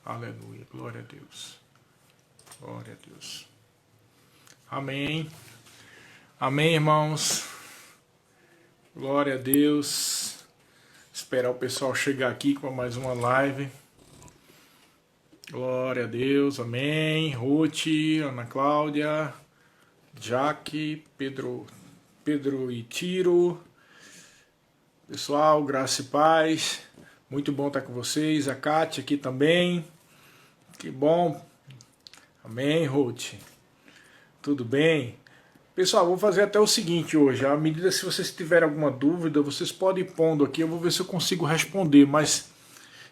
Aleluia. Glória a Deus. Glória a Deus. Amém. Amém, irmãos. Glória a Deus. Esperar o pessoal chegar aqui com mais uma live. Glória a Deus. Amém. Ruth, Ana Cláudia, Jaque, Pedro e Tiro. Pessoal, graça e paz. Muito bom estar com vocês. A Kátia aqui também. Que bom. Amém, Ruth. Tudo bem? Pessoal, vou fazer até o seguinte hoje. À medida, se vocês tiverem alguma dúvida, vocês podem ir pondo aqui. Eu vou ver se eu consigo responder, mas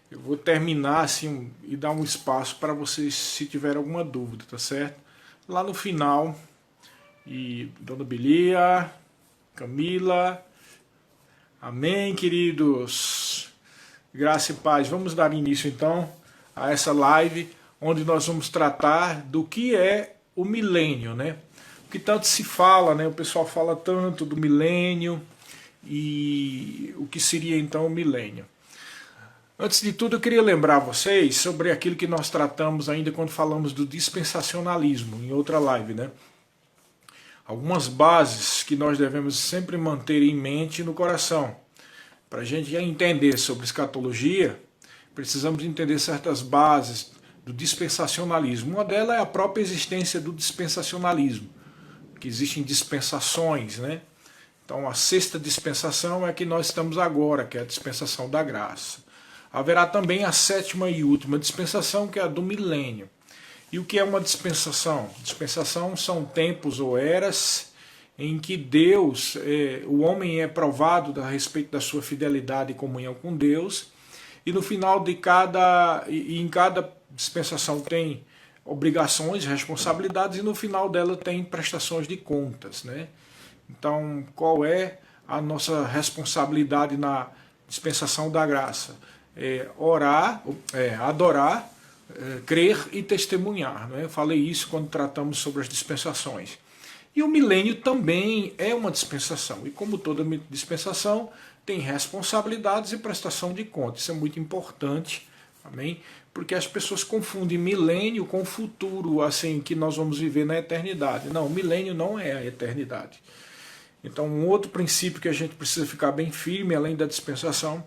eu vou terminar assim e dar um espaço para vocês, se tiverem alguma dúvida, tá certo? Lá no final. E Dona Belia, Camila. Amém, queridos. Graça e paz. Vamos dar início então a essa live, onde nós vamos tratar do que é o milênio, né? O que tanto se fala, né? O pessoal fala tanto do milênio e o que seria então o milênio. Antes de tudo, eu queria lembrar vocês sobre aquilo que nós tratamos ainda quando falamos do dispensacionalismo, em outra live, né? Algumas bases que nós devemos sempre manter em mente e no coração. Para a gente entender sobre escatologia, precisamos entender certas bases do dispensacionalismo. Uma delas é a própria existência do dispensacionalismo, que existem dispensações, né? Então a sexta dispensação é a que nós estamos agora, que é a dispensação da graça. Haverá também a sétima e última dispensação, que é a do milênio. E o que é uma dispensação? Dispensação são tempos ou eras em que Deus, o homem é provado a respeito da sua fidelidade e comunhão com Deus, e no final de em cada dispensação tem obrigações, responsabilidades, e no final dela tem prestações de contas, né? Então, qual é a nossa responsabilidade na dispensação da graça? Orar, adorar, crer e testemunhar, né? Eu falei isso quando tratamos sobre as dispensações. E o milênio também é uma dispensação. E como toda dispensação, tem responsabilidades e prestação de contas. Isso é muito importante, amém? Porque as pessoas confundem milênio com futuro, assim, que nós vamos viver na eternidade. Não, o milênio não é a eternidade. Então, um outro princípio que a gente precisa ficar bem firme, além da dispensação,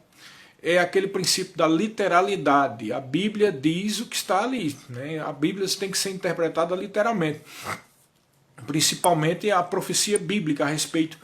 é aquele princípio da literalidade. A Bíblia diz o que está ali, né? A Bíblia tem que ser interpretada literalmente. Principalmente a profecia bíblica a respeito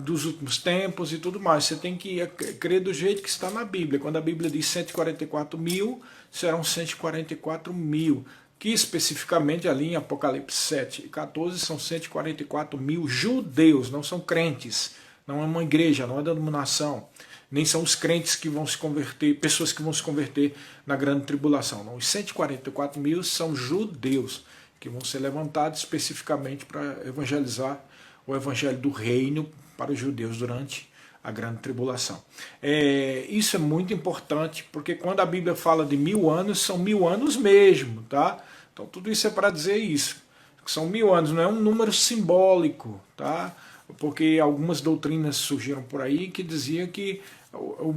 dos últimos tempos e tudo mais. Você tem que crer do jeito que está na Bíblia. Quando a Bíblia diz 144 mil, serão 144 mil. Que especificamente ali em Apocalipse 7 e 14 são 144 mil judeus, não são crentes. Não é uma igreja, não é denominação. Nem são os crentes que vão se converter, pessoas que vão se converter na grande tribulação. Não, os 144 mil são judeus que vão ser levantados especificamente para evangelizar o evangelho do reino para os judeus durante a grande tribulação. Isso é muito importante, porque quando a Bíblia fala de 1000 anos, são 1000 anos mesmo, tá? Então tudo isso é para dizer isso, que são 1000 anos, não é um número simbólico, tá? Porque algumas doutrinas surgiram por aí que diziam que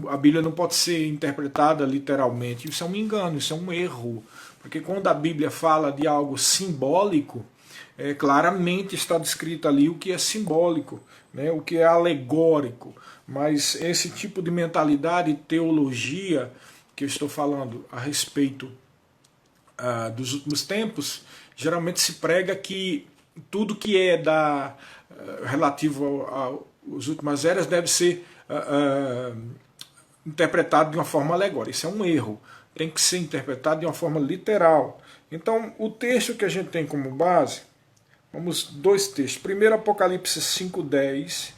a Bíblia não pode ser interpretada literalmente. Isso é um engano, isso é um erro. Porque quando a Bíblia fala de algo simbólico, claramente está descrito ali o que é simbólico, né, o que é alegórico. Mas esse tipo de mentalidade e teologia que eu estou falando a respeito dos últimos tempos, geralmente se prega que tudo que é relativo às últimas eras deve ser interpretado de uma forma alegórica. Isso é um erro. Tem que ser interpretado de uma forma literal. Então, o texto que a gente tem como base, vamos dois textos. Primeiro, Apocalipse 5:10,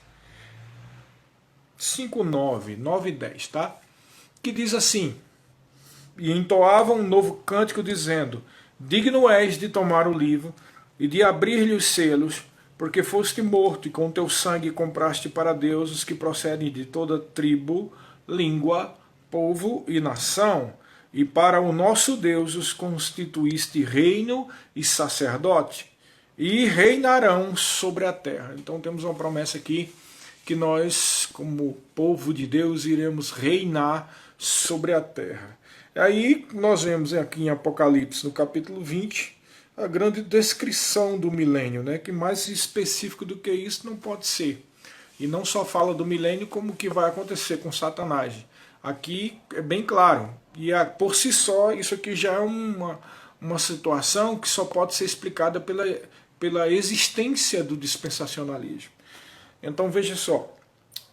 5:9, 9 e 10, tá? Que diz assim: e entoavam um novo cântico dizendo: digno és de tomar o livro e de abrir-lhe os selos, porque foste morto e com teu sangue compraste para Deus os que procedem de toda tribo, língua, povo e nação, e para o nosso Deus os constituíste reino e sacerdote, e reinarão sobre a terra. Então temos uma promessa aqui que nós, como povo de Deus, iremos reinar sobre a terra. Aí nós vemos aqui em Apocalipse, no capítulo 20, a grande descrição do milênio, né? Que mais específico do que isso não pode ser. E não só fala do milênio, como o que vai acontecer com Satanás. Aqui é bem claro. E por si só, isso aqui já é uma situação que só pode ser explicada pela existência do dispensacionalismo. Então veja só,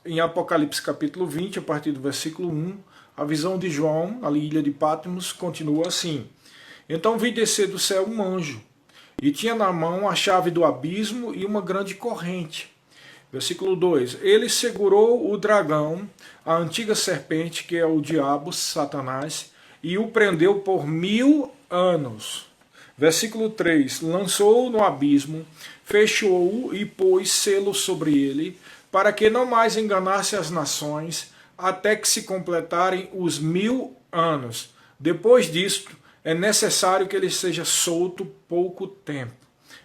em Apocalipse capítulo 20, a partir do versículo 1, a visão de João, ali ilha de Patmos, continua assim. Então vi descer do céu um anjo, e tinha na mão a chave do abismo e uma grande corrente. Versículo 2, ele segurou o dragão, a antiga serpente, que é o diabo, Satanás, e o prendeu por 1000 anos. Versículo 3, lançou-o no abismo, fechou-o e pôs selo sobre ele, para que não mais enganasse as nações, até que se completarem os 1000 anos. Depois disto, é necessário que ele seja solto pouco tempo.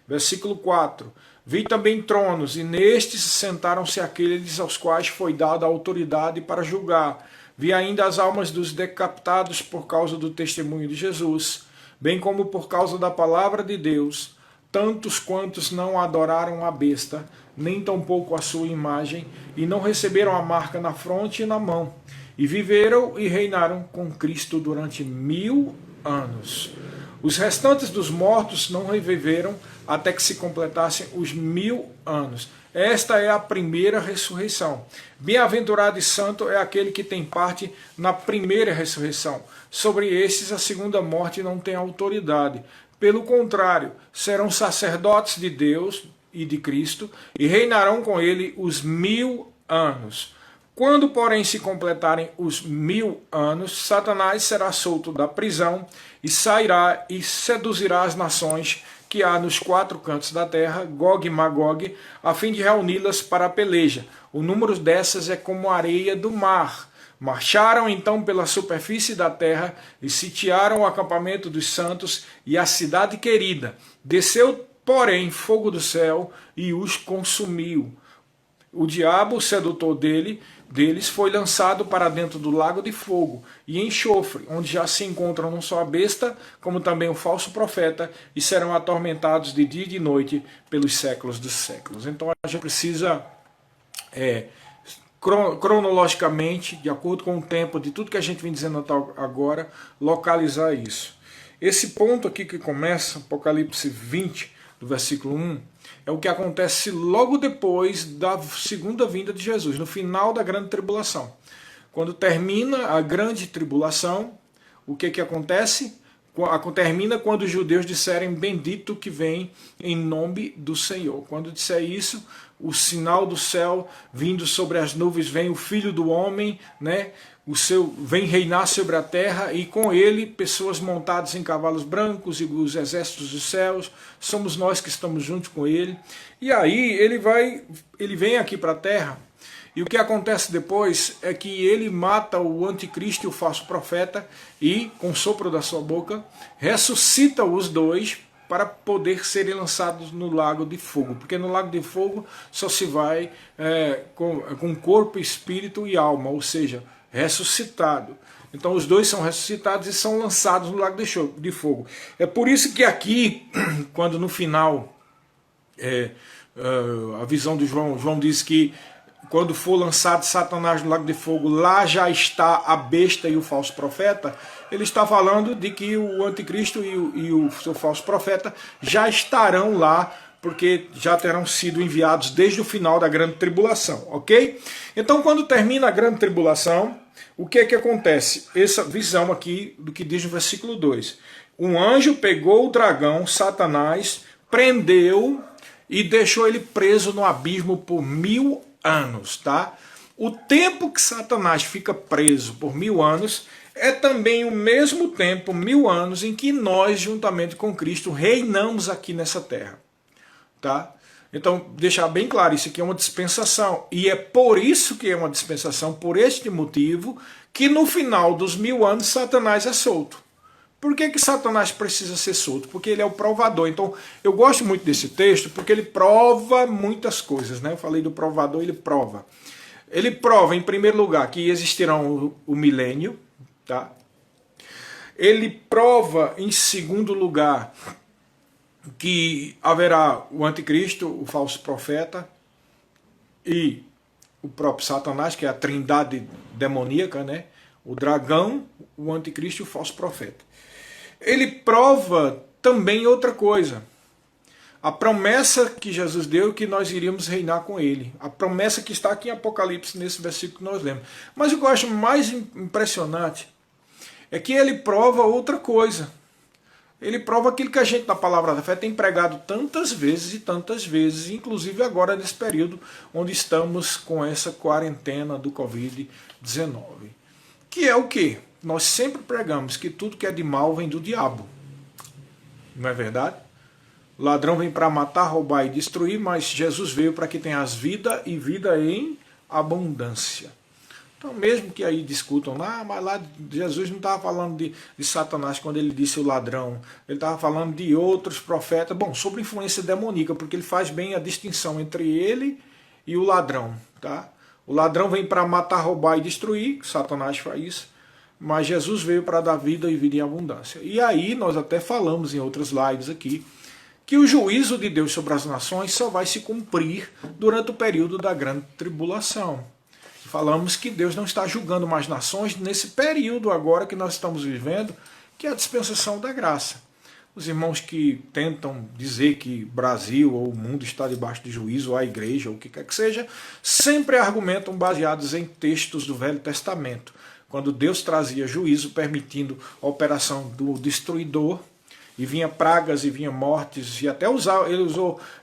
Versículo 4. Vi também tronos, e nestes sentaram-se aqueles aos quais foi dada a autoridade para julgar. Vi ainda as almas dos decapitados por causa do testemunho de Jesus, bem como por causa da palavra de Deus, tantos quantos não adoraram a besta, nem tampouco a sua imagem, e não receberam a marca na fronte e na mão, e viveram e reinaram com Cristo durante 1000 anos. Os restantes dos mortos não reviveram até que se completassem os 1000 anos. Esta é a primeira ressurreição. Bem-aventurado e santo é aquele que tem parte na primeira ressurreição. Sobre estes a segunda morte não tem autoridade. Pelo contrário, serão sacerdotes de Deus e de Cristo e reinarão com ele os 1000 anos. Quando, porém, se completarem os 1000 anos, Satanás será solto da prisão e sairá e seduzirá as nações que há nos 4 cantos da terra, Gog e Magog, a fim de reuni-las para a peleja. O número dessas é como a areia do mar. Marcharam então pela superfície da terra e sitiaram o acampamento dos santos e a cidade querida. Desceu, porém, fogo do céu e os consumiu. O diabo, o sedutor deles, foi lançado para dentro do lago de fogo e enxofre, onde já se encontram não só a besta, como também o falso profeta, e serão atormentados de dia e de noite pelos séculos dos séculos. Então a gente precisa, cronologicamente, de acordo com o tempo de tudo que a gente vem dizendo até agora, localizar isso. Esse ponto aqui que começa, Apocalipse 20, do versículo 1, é o que acontece logo depois da segunda vinda de Jesus, no final da grande tribulação. Quando termina a grande tribulação, o que acontece? Termina quando os judeus disserem bendito que vem em nome do Senhor. Quando disser isso, o sinal do céu vindo sobre as nuvens, vem o Filho do Homem, né? Vem reinar sobre a terra, e com ele pessoas montadas em cavalos brancos e os exércitos dos céus. Somos nós que estamos junto com ele. E aí ele vem aqui para a terra, e o que acontece depois é que ele mata o anticristo e o falso profeta, e com o sopro da sua boca ressuscita os dois para poder serem lançados no lago de fogo, porque no lago de fogo só se vai com corpo, espírito e alma, ou seja, ressuscitado. Então os dois são ressuscitados e são lançados no lago de fogo. É por isso que aqui, quando no final, a visão de João diz que quando for lançado Satanás no lago de fogo, lá já está a besta e o falso profeta, ele está falando de que o anticristo e o seu falso profeta já estarão lá, porque já terão sido enviados desde o final da grande tribulação, ok? Então, quando termina a grande tribulação, o que acontece? Essa visão aqui do que diz no versículo 2. Um anjo pegou o dragão, Satanás, prendeu e deixou ele preso no abismo por 1000 anos, tá? O tempo que Satanás fica preso por 1000 anos é também o mesmo tempo, 1000 anos, em que nós, juntamente com Cristo, reinamos aqui nessa terra. Tá? Então, deixar bem claro, isso aqui é uma dispensação. E é por isso que é uma dispensação, por este motivo, que no final dos 1000 anos Satanás é solto. Por que Satanás precisa ser solto? Porque ele é o provador. Então, eu gosto muito desse texto porque ele prova muitas coisas, né? Eu falei do provador, ele prova. Ele prova, em primeiro lugar, que existirá o milênio, tá? Ele prova, em segundo lugar, que haverá o anticristo, o falso profeta, e o próprio Satanás, que é a trindade demoníaca, né? O dragão, o anticristo e o falso profeta. Ele prova também outra coisa. A promessa que Jesus deu que nós iríamos reinar com ele. A promessa que está aqui em Apocalipse, nesse versículo que nós lemos. Mas o que eu acho mais impressionante é que ele prova outra coisa. Ele prova aquilo que a gente na Palavra da Fé tem pregado tantas vezes, inclusive agora nesse período onde estamos com essa quarentena do Covid-19. Que é o quê? Nós sempre pregamos que tudo que é de mal vem do diabo. Não é verdade? O ladrão vem para matar, roubar e destruir, mas Jesus veio para que tenhas vida e vida em abundância. Então, mesmo que aí discutam, mas lá Jesus não estava falando de Satanás quando ele disse o ladrão, ele estava falando de outros profetas, sobre influência demoníaca, porque ele faz bem a distinção entre ele e o ladrão. Tá? O ladrão vem para matar, roubar e destruir, Satanás faz isso, mas Jesus veio para dar vida e vida em abundância. E aí nós até falamos em outras lives aqui, que o juízo de Deus sobre as nações só vai se cumprir durante o período da grande tribulação. Falamos que Deus não está julgando mais nações nesse período agora que nós estamos vivendo, que é a dispensação da graça. Os irmãos que tentam dizer que Brasil ou o mundo está debaixo de juízo, ou a igreja, ou o que quer que seja, sempre argumentam baseados em textos do Velho Testamento, quando Deus trazia juízo permitindo a operação do destruidor, e vinha pragas e vinha mortes, e até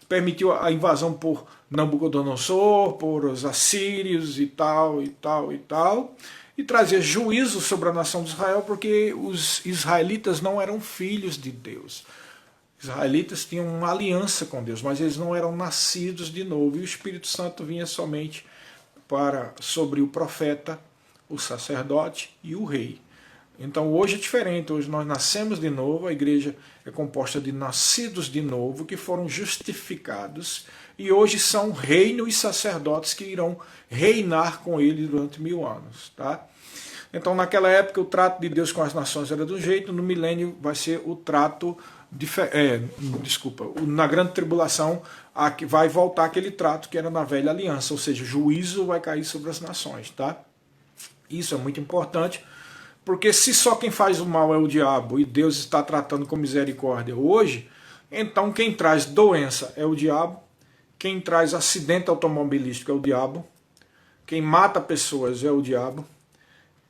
permitiu a invasão por Nabucodonosor, por os assírios e tal, e trazia juízo sobre a nação de Israel, porque os israelitas não eram filhos de Deus. Os israelitas tinham uma aliança com Deus, mas eles não eram nascidos de novo, e o Espírito Santo vinha somente sobre o profeta, o sacerdote e o rei. Então hoje é diferente, hoje nós nascemos de novo, a igreja é composta de nascidos de novo, que foram justificados, e hoje são reino e sacerdotes que irão reinar com ele durante 1000 anos. Tá? Então naquela época o trato de Deus com as nações era de um jeito, no milênio vai ser o trato, na grande tribulação vai voltar aquele trato que era na velha aliança, ou seja, juízo vai cair sobre as nações. Tá? Isso é muito importante, porque se só quem faz o mal é o diabo e Deus está tratando com misericórdia hoje, então quem traz doença é o diabo, quem traz acidente automobilístico é o diabo, quem mata pessoas é o diabo,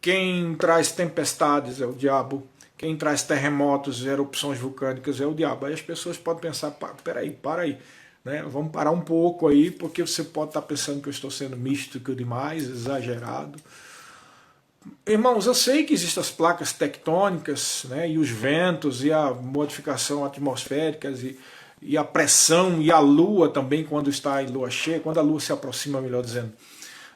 quem traz tempestades é o diabo, quem traz terremotos, erupções vulcânicas é o diabo. Aí as pessoas podem pensar, para aí, né? Vamos parar um pouco aí, porque você pode estar pensando que eu estou sendo místico demais, exagerado. Irmãos, eu sei que existem as placas tectônicas, né, e os ventos, e a modificação atmosférica, e a pressão, e a lua também, quando está em lua cheia, quando a lua se aproxima, melhor dizendo,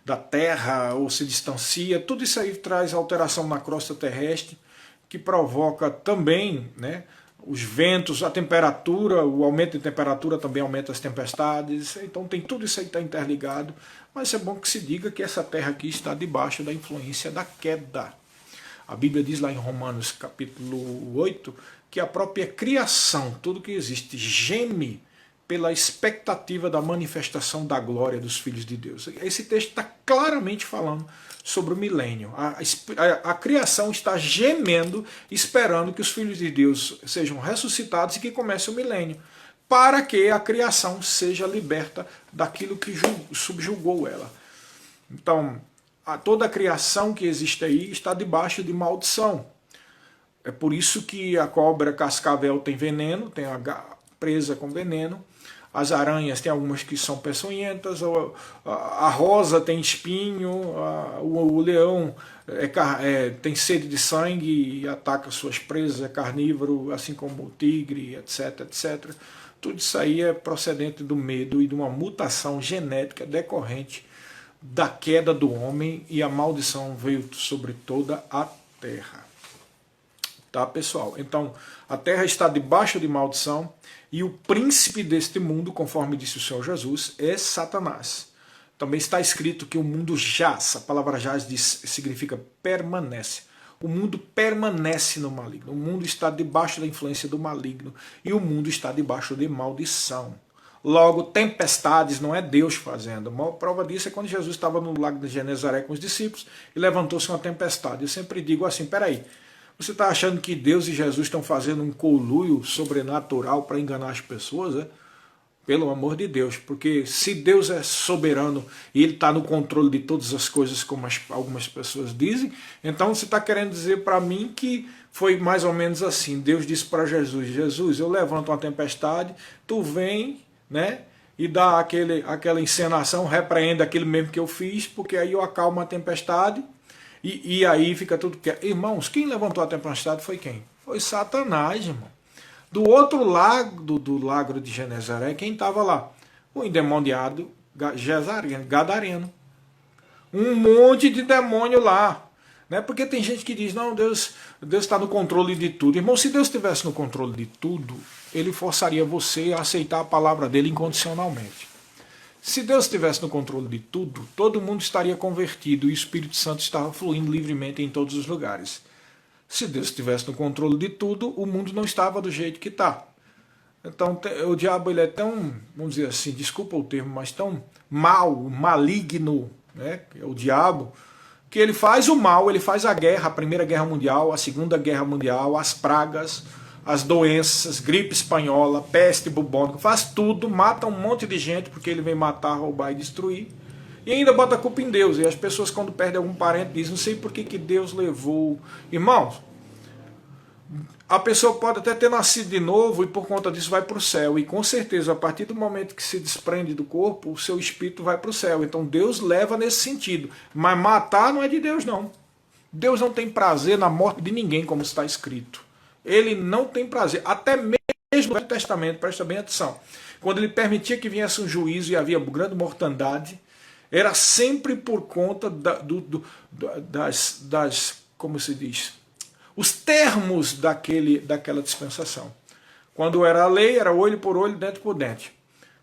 da Terra, ou se distancia, tudo isso aí traz alteração na crosta terrestre, que provoca também, né, os ventos, a temperatura, o aumento de temperatura também aumenta as tempestades, então tem tudo isso aí que está interligado, mas é bom que se diga que essa terra aqui está debaixo da influência da queda. A Bíblia diz lá em Romanos capítulo 8, que a própria criação, tudo que existe, geme pela expectativa da manifestação da glória dos filhos de Deus. Esse texto está claramente falando sobre o milênio. A criação está gemendo, esperando que os filhos de Deus sejam ressuscitados e que comece o milênio, para que a criação seja liberta daquilo que subjugou ela. Então, toda a criação que existe aí está debaixo de maldição. É por isso que a cobra cascavel tem veneno, tem a presa com veneno. As aranhas tem algumas que são peçonhentas, a rosa tem espinho, o leão tem sede de sangue e ataca suas presas, é carnívoro, assim como o tigre, etc, etc. Tudo isso aí é procedente do medo e de uma mutação genética decorrente da queda do homem, e a maldição veio sobre toda a terra. Tá, pessoal? Então, a terra está debaixo de maldição, e o príncipe deste mundo, conforme disse o Senhor Jesus, é Satanás. Também está escrito que o mundo jaz, a palavra jaz significa permanece. O mundo permanece no maligno. O mundo está debaixo da influência do maligno. E o mundo está debaixo de maldição. Logo, tempestades não é Deus fazendo. A maior prova disso é quando Jesus estava no lago de Genezaré com os discípulos e levantou-se uma tempestade. Eu sempre digo assim, peraí, você está achando que Deus e Jesus estão fazendo um conluio sobrenatural para enganar as pessoas? É? Pelo amor de Deus, porque se Deus é soberano e Ele está no controle de todas as coisas, como algumas pessoas dizem, então você está querendo dizer para mim que foi mais ou menos assim. Deus disse para Jesus, Jesus, eu levanto uma tempestade, tu vem, né, e dá aquela encenação, repreende aquilo mesmo que eu fiz, porque aí eu acalmo a tempestade e aí fica tudo quieto. Irmãos, quem levantou a tempestade foi quem? Foi Satanás, irmão. Do outro lado do lago de Genezaré, quem estava lá? O endemoniado gadareno. Um monte de demônio lá. Né? Porque tem gente que diz, não, Deus está no controle de tudo. Irmão, se Deus estivesse no controle de tudo, Ele forçaria você a aceitar a palavra dele incondicionalmente. Se Deus estivesse no controle de tudo, todo mundo estaria convertido e o Espírito Santo estava fluindo livremente em todos os lugares. Se Deus estivesse no controle de tudo, o mundo não estava do jeito que está. Então o diabo ele é tão, vamos dizer assim, desculpa o termo, mas tão maligno, né? É o diabo, que ele faz o mal, ele faz a guerra, a Primeira Guerra Mundial, a Segunda Guerra Mundial, as pragas, as doenças, gripe espanhola, peste bubônica, faz tudo, mata um monte de gente, porque ele vem matar, roubar e destruir. E ainda bota a culpa em Deus. E as pessoas, quando perdem algum parente, dizem, não sei por que Deus levou. Irmãos, a pessoa pode até ter nascido de novo e por conta disso vai para o céu. E com certeza, a partir do momento que se desprende do corpo, o seu espírito vai para o céu. Então Deus leva nesse sentido. Mas matar não é de Deus, não. Deus não tem prazer na morte de ninguém, como está escrito. Ele não tem prazer. Até mesmo no Velho Testamento, presta bem atenção. Quando ele permitia que viesse um juízo e havia grande mortandade, era sempre por conta das, como se diz, os termos daquela dispensação. Quando era a lei, era olho por olho, dente por dente.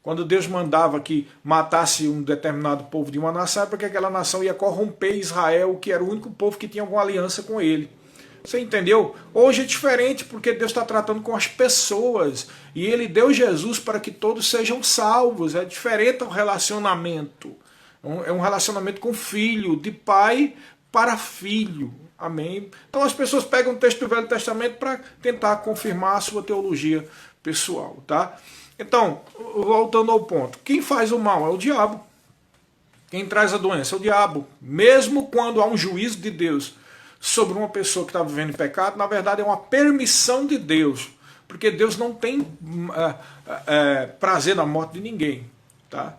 Quando Deus mandava que matasse um determinado povo de uma nação, é porque aquela nação ia corromper Israel, que era o único povo que tinha alguma aliança com ele. Você entendeu? Hoje é diferente, porque Deus está tratando com as pessoas. E Ele deu Jesus para que todos sejam salvos. É diferente o relacionamento. É um relacionamento com filho, de pai para filho. Amém? Então as pessoas pegam o texto do Velho Testamento para tentar confirmar a sua teologia pessoal. Tá? Então, voltando ao ponto. Quem faz o mal é o diabo. Quem traz a doença é o diabo. Mesmo quando há um juízo de Deus sobre uma pessoa que está vivendo em pecado, na verdade é uma permissão de Deus. Porque Deus não tem prazer na morte de ninguém. Tá?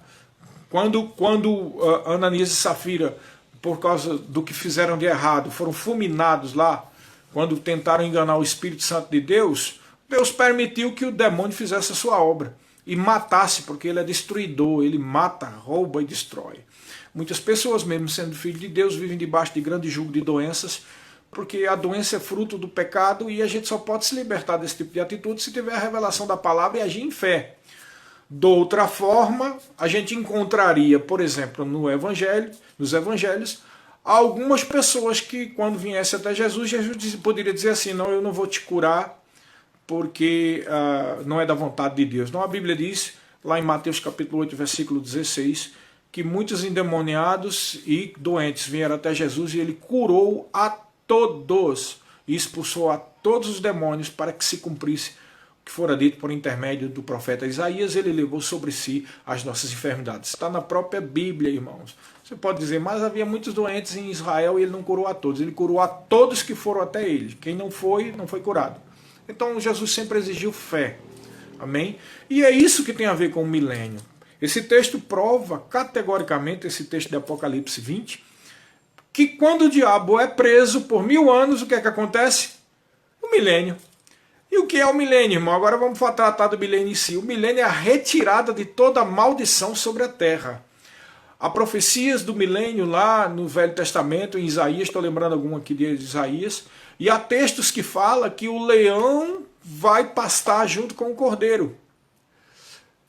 Quando Ananias e Safira, por causa do que fizeram de errado, foram fulminados lá, quando tentaram enganar o Espírito Santo de Deus, Deus permitiu que o demônio fizesse a sua obra e matasse, porque ele é destruidor, ele mata, rouba e destrói. Muitas pessoas, mesmo sendo filhos de Deus, vivem debaixo de grande jugo de doenças, porque a doença é fruto do pecado e a gente só pode se libertar desse tipo de atitude se tiver a revelação da palavra e agir em fé. De outra forma, a gente encontraria, por exemplo, nos evangelhos, algumas pessoas que, quando viesse até Jesus, Jesus poderia dizer assim, não, eu não vou te curar, porque não é da vontade de Deus. Não, a Bíblia diz, lá em Mateus capítulo 8, versículo 16, que muitos endemoniados e doentes vieram até Jesus e ele curou a todos e expulsou a todos os demônios para que se cumprisse que fora dito por intermédio do profeta Isaías, ele levou sobre si as nossas enfermidades. Está na própria Bíblia, irmãos. Você pode dizer, mas havia muitos doentes em Israel e ele não curou a todos. Ele curou a todos que foram até ele. Quem não foi curado. Então Jesus sempre exigiu fé. Amém? E é isso que tem a ver com o milênio. Esse texto prova categoricamente, esse texto de Apocalipse 20, que quando o diabo é preso por 1000 anos, o que é que acontece? O milênio. E o que é o milênio, irmão? Agora vamos tratar do milênio em si. O milênio é a retirada de toda a maldição sobre a terra. Há profecias do milênio lá no Velho Testamento, em Isaías, estou lembrando alguma aqui de Isaías, e há textos que falam que o leão vai pastar junto com o cordeiro.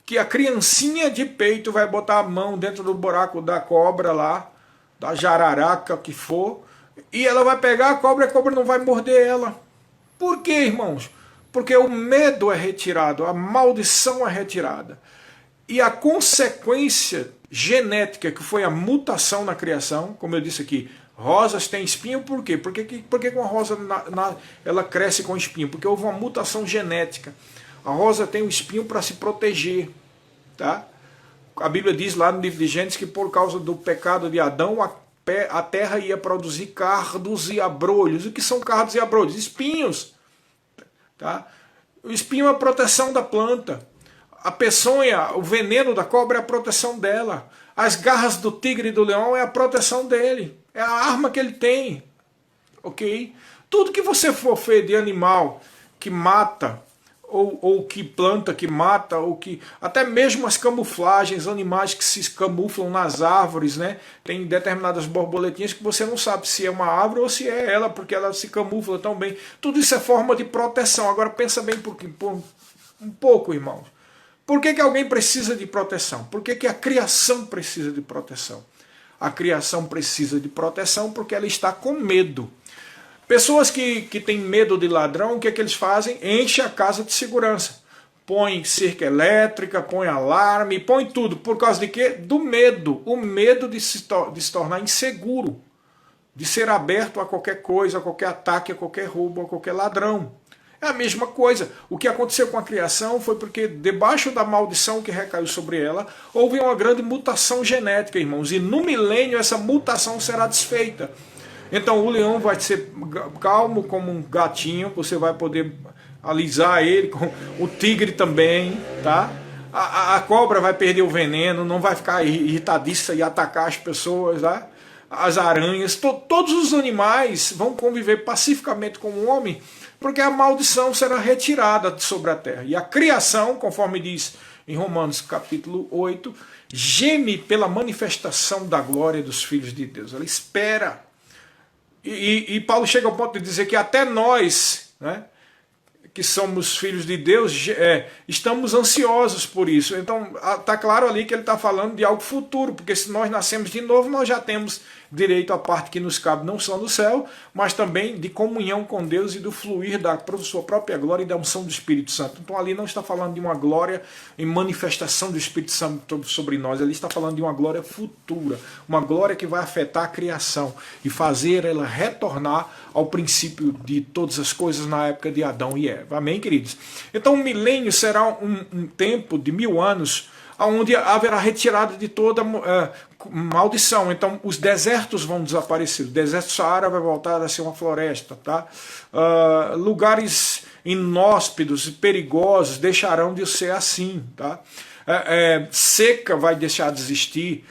Que a criancinha de peito vai botar a mão dentro do buraco da cobra lá, da jararaca que for, E ela vai pegar a cobra não vai morder ela. Por quê, irmãos? Porque o medo é retirado, a maldição é retirada. E a consequência genética, que foi a mutação na criação, como eu disse aqui, rosas têm espinho, por quê? Por que uma rosa ela cresce com espinho? Porque houve uma mutação genética. A rosa tem o espinho para se proteger. Tá? A Bíblia diz lá no livro de Gênesis que por causa do pecado de Adão, a terra ia produzir cardos e abrolhos. O que são cardos e abrolhos? Espinhos. Tá? O espinho é a proteção da planta. A peçonha, o veneno da cobra é a proteção dela. As garras do tigre e do leão é a proteção dele. É a arma que ele tem. Ok? Tudo que você for ver de animal que mata, ou que planta que mata, ou que até mesmo as camuflagens, animais que se camuflam nas árvores, né? Tem determinadas borboletinhas que você não sabe se é uma árvore ou se é ela, porque ela se camufla tão bem. Tudo isso é forma de proteção. Agora pensa bem por um pouco, irmãos. Por que alguém precisa de proteção? Por que a criação precisa de proteção? A criação precisa de proteção porque ela está com medo. Pessoas que têm medo de ladrão, o que é que eles fazem? Enche a casa de segurança. Põe cerca elétrica, põe alarme, põe tudo. Por causa de quê? Do medo. O medo de se tornar inseguro. De ser aberto a qualquer coisa, a qualquer ataque, a qualquer roubo, a qualquer ladrão. É a mesma coisa. O que aconteceu com a criação foi porque, debaixo da maldição que recaiu sobre ela, houve uma grande mutação genética, irmãos. E no milênio essa mutação será desfeita. Então o leão vai ser calmo como um gatinho, você vai poder alisar ele, com o tigre também, tá? A cobra vai perder o veneno, não vai ficar irritadiça e atacar as pessoas, tá? As aranhas, todos os animais vão conviver pacificamente com o homem, porque a maldição será retirada sobre a terra. E a criação, conforme diz em Romanos capítulo 8, geme pela manifestação da glória dos filhos de Deus. Ela espera. E Paulo chega ao ponto de dizer que até nós, né, que somos filhos de Deus, estamos ansiosos por isso. Então está claro ali que ele está falando de algo futuro, porque se nós nascemos de novo, nós já temos direito à parte que nos cabe, não só do céu, mas também de comunhão com Deus e do fluir da sua própria glória e da unção do Espírito Santo. Então ali não está falando de uma glória em manifestação do Espírito Santo sobre nós, ali está falando de uma glória futura, uma glória que vai afetar a criação e fazer ela retornar ao princípio de todas as coisas na época de Adão e Eva. Amém, queridos? Então o milênio será um tempo de 1000 anos, onde haverá retirada de toda maldição. Então os desertos vão desaparecer. O deserto Saara vai voltar a ser uma floresta. Tá? Lugares inóspitos e perigosos deixarão de ser assim. Tá? Seca vai deixar de existir.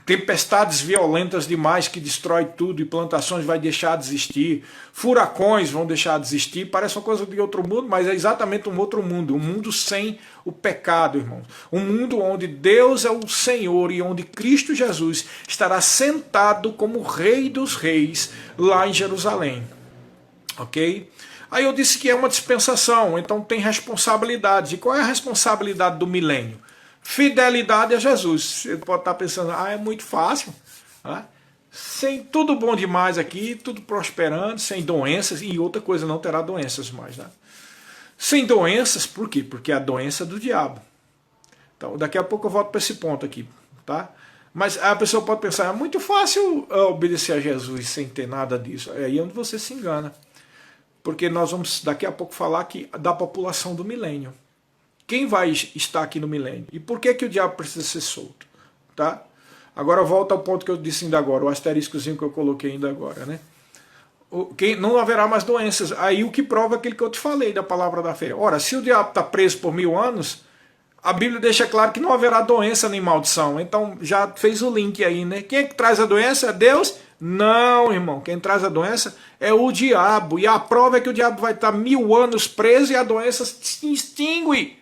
Tempestades violentas demais que destrói tudo e plantações vai deixar de existir, furacões vão deixar de existir. Parece uma coisa de outro mundo, mas é exatamente um outro mundo, um mundo sem o pecado, irmãos. Um mundo onde Deus é o Senhor e onde Cristo Jesus estará sentado como Rei dos Reis lá em Jerusalém. Ok? Aí eu disse que é uma dispensação, então tem responsabilidades. E qual é a responsabilidade do milênio? Fidelidade a Jesus. Você pode estar pensando, é muito fácil, né? Sem tudo bom demais aqui, tudo prosperando, sem doenças, e outra coisa, não terá doenças mais, né? Sem doenças, por quê? Porque é a doença do diabo. Então, daqui a pouco eu volto para esse ponto aqui, tá? Mas a pessoa pode pensar, é muito fácil obedecer a Jesus sem ter nada disso. É aí onde você se engana. Porque nós vamos daqui a pouco falar da população do milênio. Quem vai estar aqui no milênio? E por que o diabo precisa ser solto? Tá? Agora volta ao ponto que eu disse ainda agora, o asteriscozinho que eu coloquei ainda agora. Né? Não haverá mais doenças. Aí o que prova aquilo que eu te falei da palavra da fé. Ora, se o diabo está preso por 1000 anos, a Bíblia deixa claro que não haverá doença nem maldição. Então já fez o link aí, né? Quem é que traz a doença? É Deus? Não, irmão. Quem traz a doença é o diabo. E a prova é que o diabo vai estar 1000 anos preso e a doença se extingue.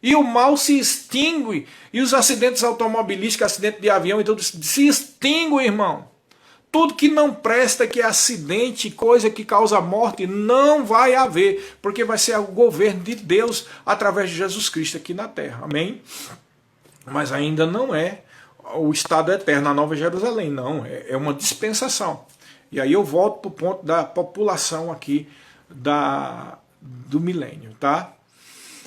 E o mal se extingue. E os acidentes automobilísticos, acidente de avião e tudo se extingue, irmão. Tudo que não presta, que é acidente, coisa que causa morte, não vai haver. Porque vai ser o governo de Deus através de Jesus Cristo aqui na terra. Amém? Mas ainda não é o estado eterno, a Nova Jerusalém. Não, é uma dispensação. E aí eu volto para o ponto da população aqui do milênio, tá?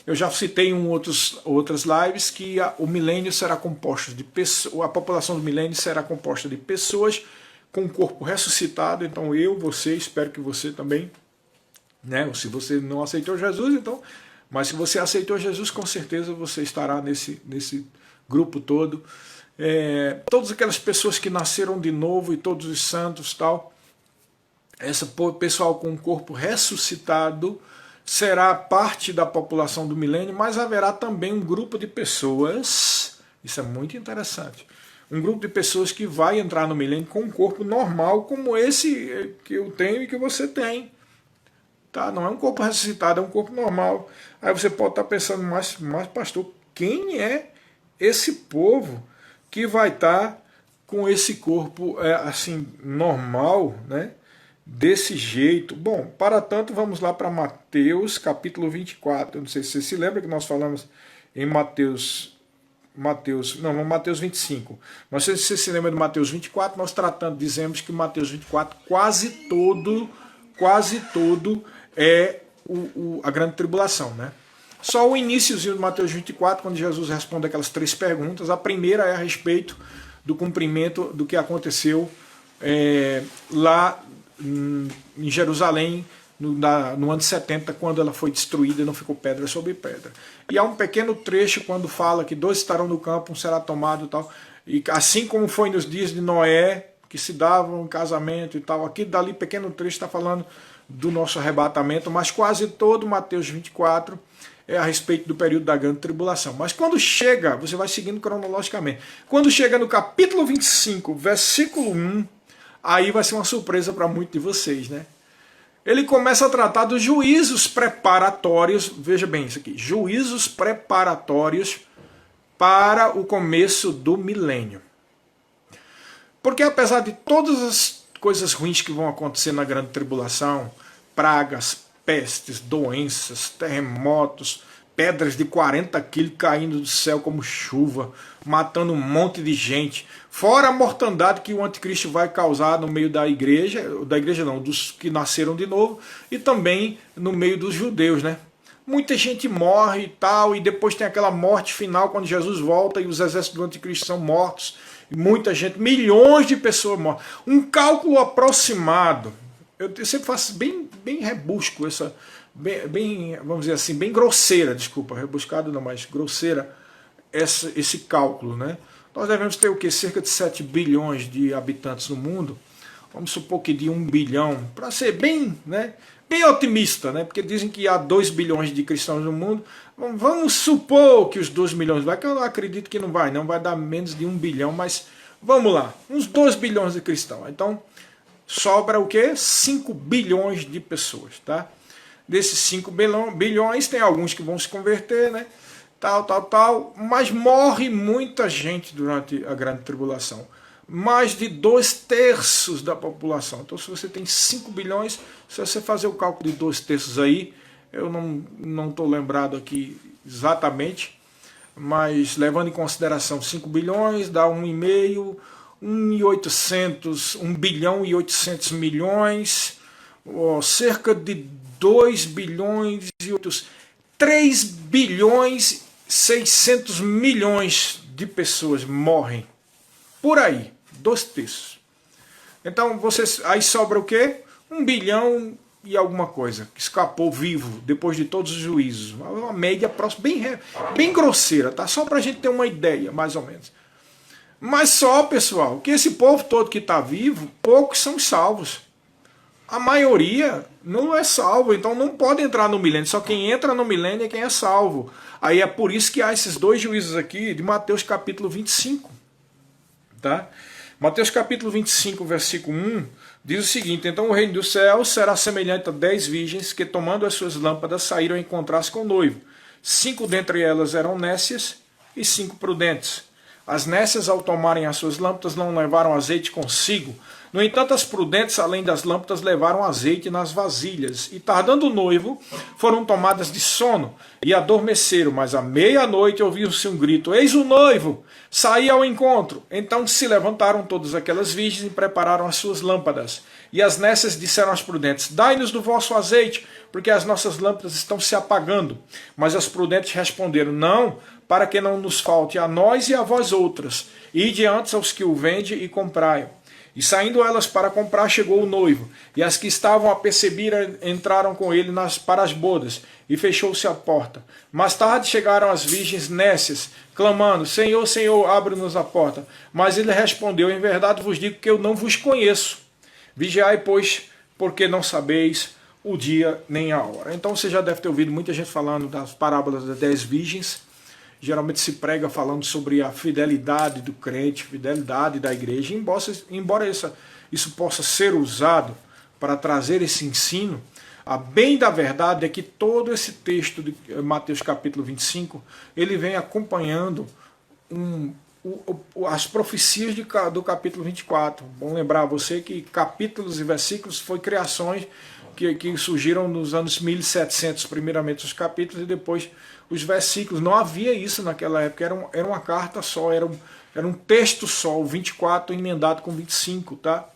Eu já citei em outras lives que o milênio será composto de pessoas, a população do milênio será composta de pessoas com o corpo ressuscitado. Então você, espero que você também, né? Se você não aceitou Jesus, então, mas se você aceitou Jesus, com certeza você estará nesse grupo todo. Todas aquelas pessoas que nasceram de novo e todos os santos, tal, esse pessoal com o corpo ressuscitado será parte da população do milênio, mas haverá também um grupo de pessoas, isso é muito interessante, um grupo de pessoas que vai entrar no milênio com um corpo normal, como esse que eu tenho e que você tem. Tá? Não é um corpo ressuscitado, é um corpo normal. Aí você pode estar pensando, mas pastor, quem é esse povo que vai estar com esse corpo assim normal, né? Desse jeito? Bom, para tanto, vamos lá para Mateus, capítulo 24. Eu não sei se você se lembra que nós falamos em Mateus 25. Mas se você se lembra de Mateus 24, nós dizemos que Mateus 24 quase todo é a grande tribulação, né? Só o iníciozinho de Mateus 24, quando Jesus responde aquelas 3 perguntas. A primeira é a respeito do cumprimento do que aconteceu lá em Jerusalém, no ano 70, quando ela foi destruída e não ficou pedra sobre pedra. E há um pequeno trecho quando fala que 2 estarão no campo, um será tomado e tal. E assim como foi nos dias de Noé, que se davam um casamento e tal, aqui dali pequeno trecho está falando do nosso arrebatamento, mas quase todo Mateus 24 é a respeito do período da grande tribulação. Mas quando chega, você vai seguindo cronologicamente, quando chega no capítulo 25, versículo 1, aí vai ser uma surpresa para muitos de vocês, né? Ele começa a tratar dos juízos preparatórios, veja bem isso aqui, juízos preparatórios para o começo do milênio. Porque apesar de todas as coisas ruins que vão acontecer na grande tribulação, pragas, pestes, doenças, terremotos, pedras de 40 quilos caindo do céu como chuva, matando um monte de gente, fora a mortandade que o anticristo vai causar no meio da igreja não, dos que nasceram de novo, e também no meio dos judeus, né? Muita gente morre e tal, e depois tem aquela morte final quando Jesus volta e os exércitos do anticristo são mortos, e muita gente, milhões de pessoas morrem. Um cálculo aproximado, eu sempre faço bem rebusco, vamos dizer assim, bem grosseira, desculpa, rebuscado não, mas grosseira, esse cálculo, né? Nós devemos ter o que? Cerca de 7 bilhões de habitantes no mundo. Vamos supor que de 1 bilhão, para ser bem otimista, né? Porque dizem que há 2 bilhões de cristãos no mundo. Vamos supor que os 2 milhões vai, que eu acredito que não vai dar menos de 1 bilhão, mas vamos lá, uns 2 bilhões de cristãos. Então, sobra o quê? 5 bilhões de pessoas, tá? Desses 5 bilhões, tem alguns que vão se converter, né? Tal, mas morre muita gente durante a grande tribulação. Mais de 2/3 da população. Então, se você tem 5 bilhões, se você fazer o cálculo de 2/3 aí, eu não estou lembrado aqui exatamente, mas levando em consideração 5 bilhões, dá 1,5, 1 bilhão e 800 milhões, cerca de 2 bilhões e 3 bilhões 600 milhões de pessoas morrem. Por aí, 2/3. Então, aí sobra o quê? 1 bilhão e alguma coisa, que escapou vivo, depois de todos os juízos. Uma média próxima, bem grosseira, tá? Só para a gente ter uma ideia, mais ou menos. Mas só, pessoal, que esse povo todo que está vivo, poucos são salvos. A maioria não é salvo, então não pode entrar no milênio. Só quem entra no milênio é quem é salvo. Aí é por isso que há esses 2 juízos aqui de Mateus capítulo 25. Tá? Mateus capítulo 25, versículo 1, diz o seguinte: então o reino dos céus será semelhante a 10 virgens que, tomando as suas lâmpadas, saíram a encontrar-se com o noivo. 5 dentre elas eram nécias e 5 prudentes. As nécias, ao tomarem as suas lâmpadas, não levaram azeite consigo, No entanto, as prudentes, além das lâmpadas, levaram azeite nas vasilhas, e tardando o noivo, foram tomadas de sono, e adormeceram. Mas à meia-noite ouviu-se um grito: eis o noivo, saí ao encontro. Então se levantaram todas aquelas virgens e prepararam as suas lâmpadas. E as nécias disseram às prudentes: dai-nos do vosso azeite, porque as nossas lâmpadas estão se apagando. Mas as prudentes responderam: não, para que não nos falte a nós e a vós outras. Ide antes aos que o vendem e comprai-o. E saindo elas para comprar, chegou o noivo, e as que estavam a perceber entraram com ele para as bodas, e fechou-se a porta. Mais tarde chegaram as virgens nécias, clamando: Senhor, Senhor, abre-nos a porta. Mas ele respondeu: em verdade vos digo que eu não vos conheço. Vigiai, pois, porque não sabeis o dia nem a hora. Então você já deve ter ouvido muita gente falando das parábolas das 10 virgens. Geralmente se prega falando sobre a fidelidade do crente, fidelidade da igreja. Embora isso possa ser usado para trazer esse ensino, a bem da verdade é que todo esse texto de Mateus capítulo 25, ele vem acompanhando as profecias do capítulo 24. Bom lembrar a você que capítulos e versículos foram criações que surgiram nos anos 1700, primeiramente os capítulos e depois os versículos. Não havia isso naquela época, era uma carta só, era um texto só, o 24 emendado com 25, tá?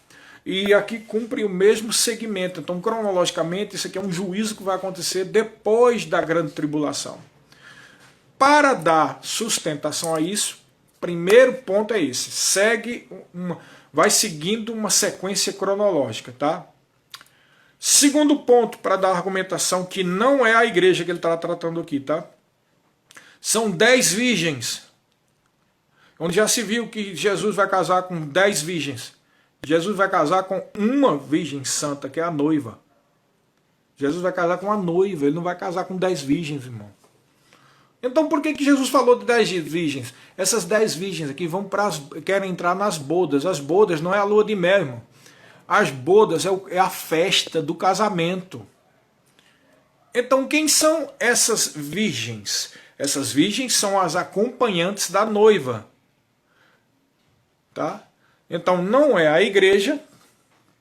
E aqui cumpre o mesmo segmento. Então, cronologicamente, isso aqui é um juízo que vai acontecer depois da grande tribulação. Para dar sustentação a isso, primeiro ponto é esse: vai seguindo uma sequência cronológica, tá? Segundo ponto, para dar argumentação, que não é a igreja que ele está tratando aqui, tá? São 10 virgens. Onde já se viu que Jesus vai casar com 10 virgens. Jesus vai casar com uma virgem santa, que é a noiva. Jesus vai casar com a noiva, ele não vai casar com 10 virgens, irmão. Então por que Jesus falou de 10 virgens? Essas 10 virgens aqui querem entrar nas bodas. As bodas não é a lua de mel, irmão. As bodas é a festa do casamento. Então quem são essas virgens? Essas virgens são as acompanhantes da noiva. Tá? Então não é a igreja.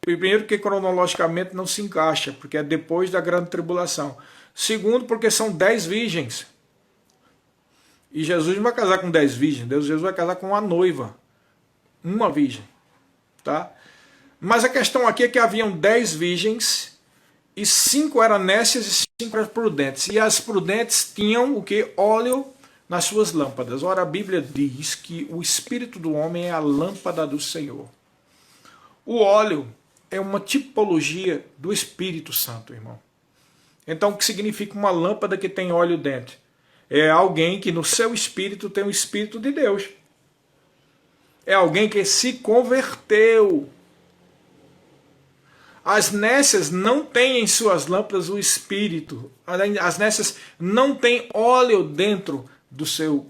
Primeiro, que cronologicamente não se encaixa, porque é depois da grande tribulação. Segundo, porque são 10 virgens. E Jesus não vai casar com 10 virgens. Jesus vai casar com uma noiva. Uma virgem. Tá? Mas a questão aqui é que haviam 10 virgens, e 5 eram nécias e 5 eram prudentes. E as prudentes tinham o que? Óleo nas suas lâmpadas. Ora, a Bíblia diz que o espírito do homem é a lâmpada do Senhor. O óleo é uma tipologia do Espírito Santo, irmão. Então, o que significa uma lâmpada que tem óleo dentro? É alguém que no seu espírito tem o Espírito de Deus. É alguém que se converteu. As nécias não têm em suas lâmpadas o Espírito. As nécias não têm óleo dentro do seu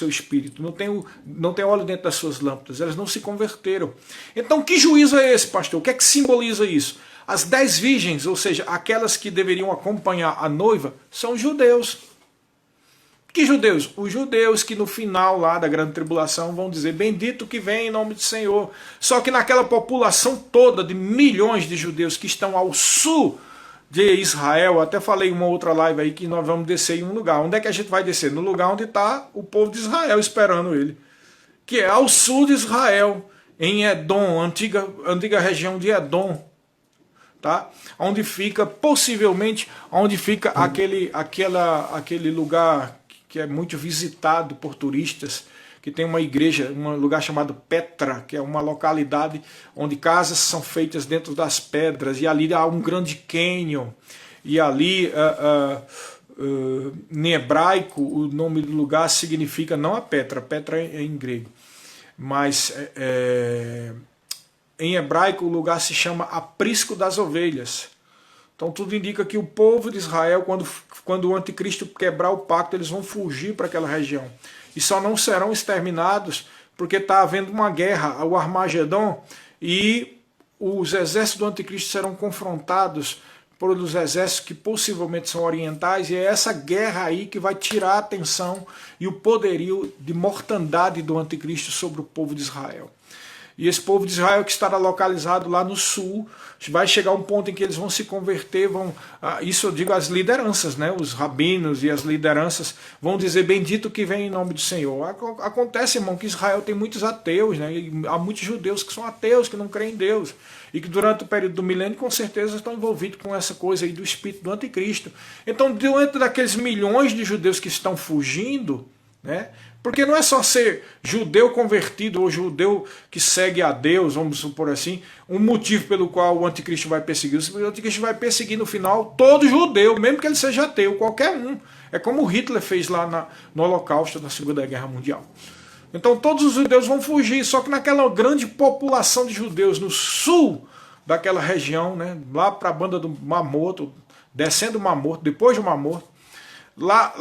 espírito. Não tem óleo dentro das suas lâmpadas. Elas não se converteram. Então, que juízo é esse, pastor? O que é que simboliza isso? As 10 virgens, ou seja, aquelas que deveriam acompanhar a noiva, são judeus. Que judeus? Os judeus que no final lá da grande tribulação vão dizer: bendito que vem em nome do Senhor. Só que naquela população toda de milhões de judeus que estão ao sul de Israel, até falei em uma outra live aí que nós vamos descer em um lugar. Onde é que a gente vai descer? No lugar onde está o povo de Israel esperando ele. Que é ao sul de Israel, em Edom, antiga região de Edom. Tá? Onde fica, possivelmente, onde fica aquele lugar que é muito visitado por turistas, que tem uma igreja, um lugar chamado Petra, que é uma localidade onde casas são feitas dentro das pedras, e ali há um grande cânion, e ali, em hebraico, o nome do lugar significa, não a Petra é em grego, mas em hebraico o lugar se chama Aprisco das Ovelhas. Então tudo indica que o povo de Israel, quando o anticristo quebrar o pacto, eles vão fugir para aquela região. E só não serão exterminados porque está havendo uma guerra, o Armagedon, e os exércitos do anticristo serão confrontados por os exércitos que possivelmente são orientais, e é essa guerra aí que vai tirar a atenção e o poderio de mortandade do anticristo sobre o povo de Israel. E esse povo de Israel que estará localizado lá no sul, vai chegar um ponto em que eles vão se converter, isso eu digo as lideranças, né? Os rabinos e as lideranças vão dizer bendito que vem em nome do Senhor. Acontece, irmão, que Israel tem muitos ateus, né? E há muitos judeus que são ateus, que não creem em Deus, e que durante o período do milênio com certeza estão envolvidos com essa coisa aí do espírito do anticristo. Então, diante daqueles milhões de judeus que estão fugindo, né? Porque não é só ser judeu convertido ou judeu que segue a Deus, vamos supor assim, um motivo pelo qual o anticristo vai perseguir. O anticristo vai perseguir no final todo judeu, mesmo que ele seja ateu, qualquer um. É como Hitler fez lá no Holocausto, na Segunda Guerra Mundial. Então todos os judeus vão fugir, só que naquela grande população de judeus no sul daquela região, né, lá para a banda do Mar Morto, descendo o Mar Morto, depois do Mar Morto, Lá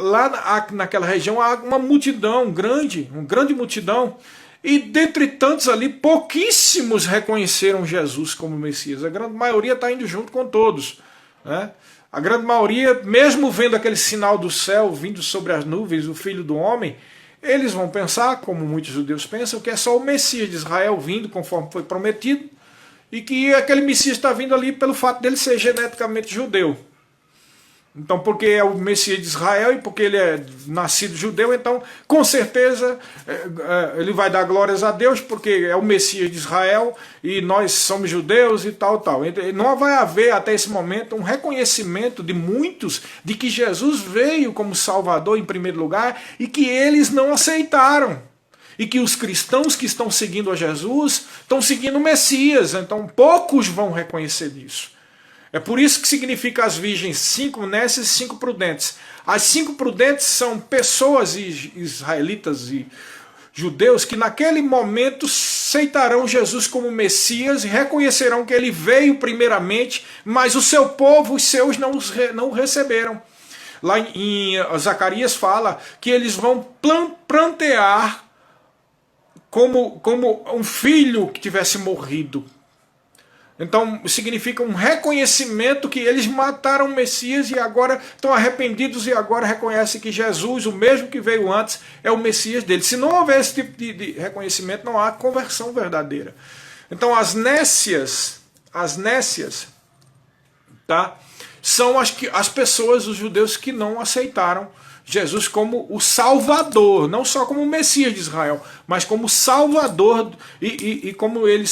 naquela região há uma multidão uma grande multidão, e dentre tantos ali, pouquíssimos reconheceram Jesus como Messias. A grande maioria está indo junto com todos, né? A grande maioria, mesmo vendo aquele sinal do céu vindo sobre as nuvens, o Filho do Homem, eles vão pensar, como muitos judeus pensam, que é só o Messias de Israel vindo conforme foi prometido, e que aquele Messias está vindo ali pelo fato dele ser geneticamente judeu. Então, porque é o Messias de Israel e porque ele é nascido judeu, então, com certeza, ele vai dar glórias a Deus, porque é o Messias de Israel e nós somos judeus e tal, tal. Não vai haver, até esse momento, um reconhecimento de muitos de que Jesus veio como Salvador em primeiro lugar e que eles não aceitaram. E que os cristãos que estão seguindo a Jesus estão seguindo o Messias. Então, poucos vão reconhecer isso. É por isso que significa as virgens 5 nécias e 5 prudentes. As 5 prudentes são pessoas israelitas e judeus que naquele momento aceitarão Jesus como Messias e reconhecerão que ele veio primeiramente, mas o seu povo, os seus, não o receberam. Lá em Zacarias fala que eles vão plantear como um filho que tivesse morrido. Então significa um reconhecimento que eles mataram o Messias e agora estão arrependidos e agora reconhecem que Jesus, o mesmo que veio antes, é o Messias deles. Se não houver esse tipo de reconhecimento, não há conversão verdadeira. Então as nécias, tá, são as pessoas, os judeus que não aceitaram Jesus como o Salvador, não só como o Messias de Israel, mas como Salvador e como ele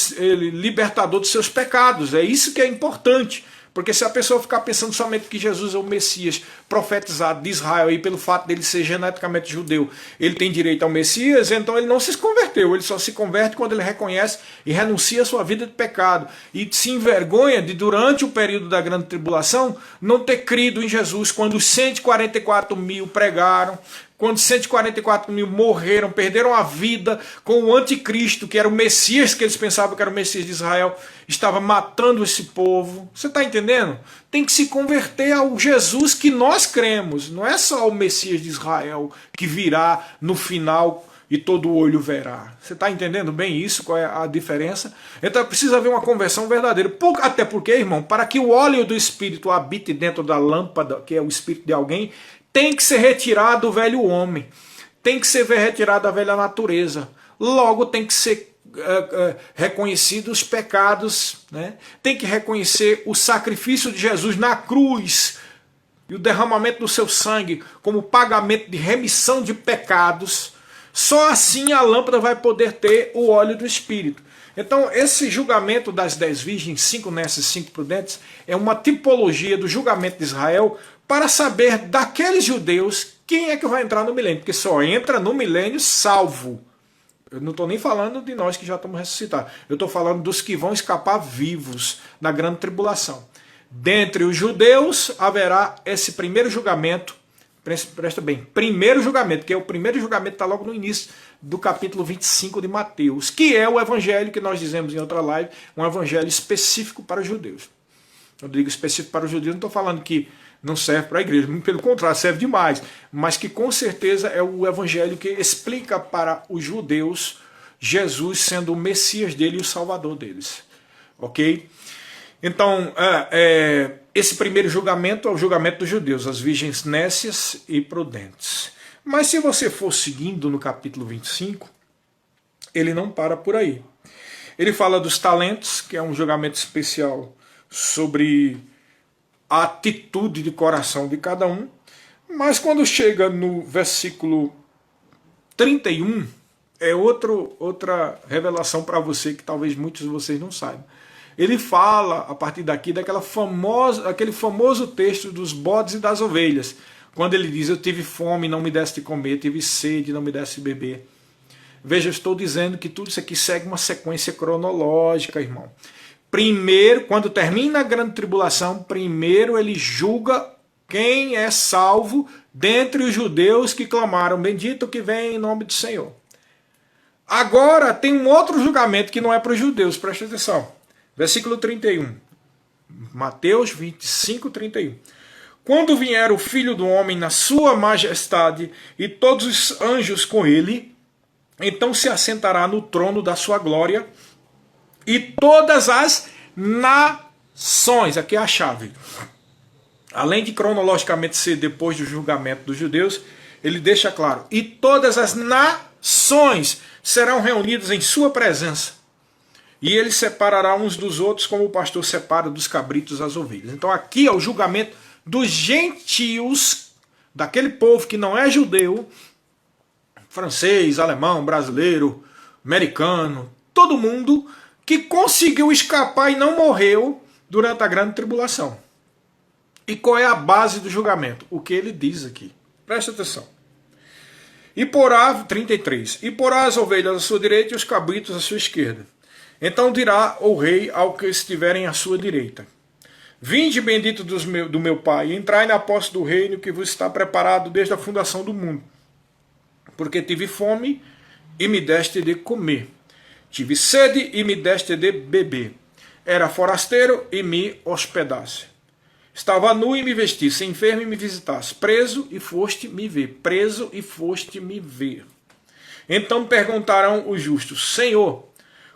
libertador dos seus pecados. É isso que é importante, porque se a pessoa ficar pensando somente que Jesus é o Messias profetizado de Israel e pelo fato dele ser geneticamente judeu, ele tem direito ao Messias, então ele não se converteu, ele só se converte quando ele reconhece e renuncia a sua vida de pecado e se envergonha de, durante o período da grande tribulação, não ter crido em Jesus, quando os 144 mil pregaram, quando 144 mil morreram, perderam a vida com o anticristo, que era o Messias, que eles pensavam que era o Messias de Israel, estava matando esse povo. Você está entendendo? Tem que se converter ao Jesus que nós cremos. Não é só o Messias de Israel que virá no final e todo olho verá. Você está entendendo bem isso? Qual é a diferença? Então precisa haver uma conversão verdadeira. Até porque, irmão, para que o óleo do Espírito habite dentro da lâmpada, que é o Espírito de alguém, tem que ser retirado o velho homem, tem que ser retirado a velha natureza, logo tem que ser reconhecidos os pecados, né? Tem que reconhecer o sacrifício de Jesus na cruz e o derramamento do seu sangue como pagamento de remissão de pecados. Só assim a lâmpada vai poder ter o óleo do Espírito. Então esse julgamento das 10 virgens, 5 nécias e 5 prudentes, é uma tipologia do julgamento de Israel para saber daqueles judeus quem é que vai entrar no milênio, porque só entra no milênio salvo. Eu não estou nem falando de nós que já estamos ressuscitados, eu estou falando dos que vão escapar vivos na grande tribulação. Dentre os judeus haverá esse primeiro julgamento, presta bem, primeiro julgamento, que é o primeiro julgamento, está logo no início do capítulo 25 de Mateus, que é o evangelho que nós dizemos em outra live, um evangelho específico para os judeus. Eu digo específico para os judeus, não estou falando que não serve para a igreja, pelo contrário, serve demais, mas que com certeza é o evangelho que explica para os judeus Jesus sendo o Messias dele e o Salvador deles. Ok? Então, esse primeiro julgamento é o julgamento dos judeus, as virgens nécias e prudentes. Mas se você for seguindo no capítulo 25, ele não para por aí. Ele fala dos talentos, que é um julgamento especial sobre a atitude de coração de cada um. Mas quando chega no versículo 31, é outra revelação para você que talvez muitos de vocês não saibam. Ele fala, a partir daqui, aquele famoso texto dos bodes e das ovelhas, quando ele diz: eu tive fome, não me deste de comer, tive sede, não me deste de beber. Veja, eu estou dizendo que tudo isso aqui segue uma sequência cronológica, irmão. Primeiro, quando termina a grande tribulação, primeiro ele julga quem é salvo dentre os judeus que clamaram: bendito que vem em nome do Senhor. Agora tem um outro julgamento que não é para os judeus, presta atenção. Versículo 31. Mateus 25, 31. Quando vier o Filho do Homem na sua majestade e todos os anjos com ele, então se assentará no trono da sua glória e todas as nações, aqui é a chave. Além de cronologicamente ser depois do julgamento dos judeus, ele deixa claro: e todas as nações serão reunidas em sua presença. E ele separará uns dos outros como o pastor separa dos cabritos as ovelhas. Então aqui é o julgamento dos gentios, daquele povo que não é judeu, francês, alemão, brasileiro, americano, todo mundo que conseguiu escapar e não morreu durante a grande tribulação. E qual é a base do julgamento? O que ele diz aqui. Presta atenção. E porá, 33, e porá as ovelhas à sua direita e os cabritos à sua esquerda. Então dirá o rei ao que estiverem à sua direita: vinde, bendito do meu Pai, entrai na posse do reino que vos está preparado desde a fundação do mundo. Porque tive fome e me deste de comer. Tive sede e me deste de beber. Era forasteiro e me hospedasse. Estava nu e me vestisse, enfermo e me visitasse, preso e foste me ver, preso e foste me ver. Então perguntarão os justos: Senhor,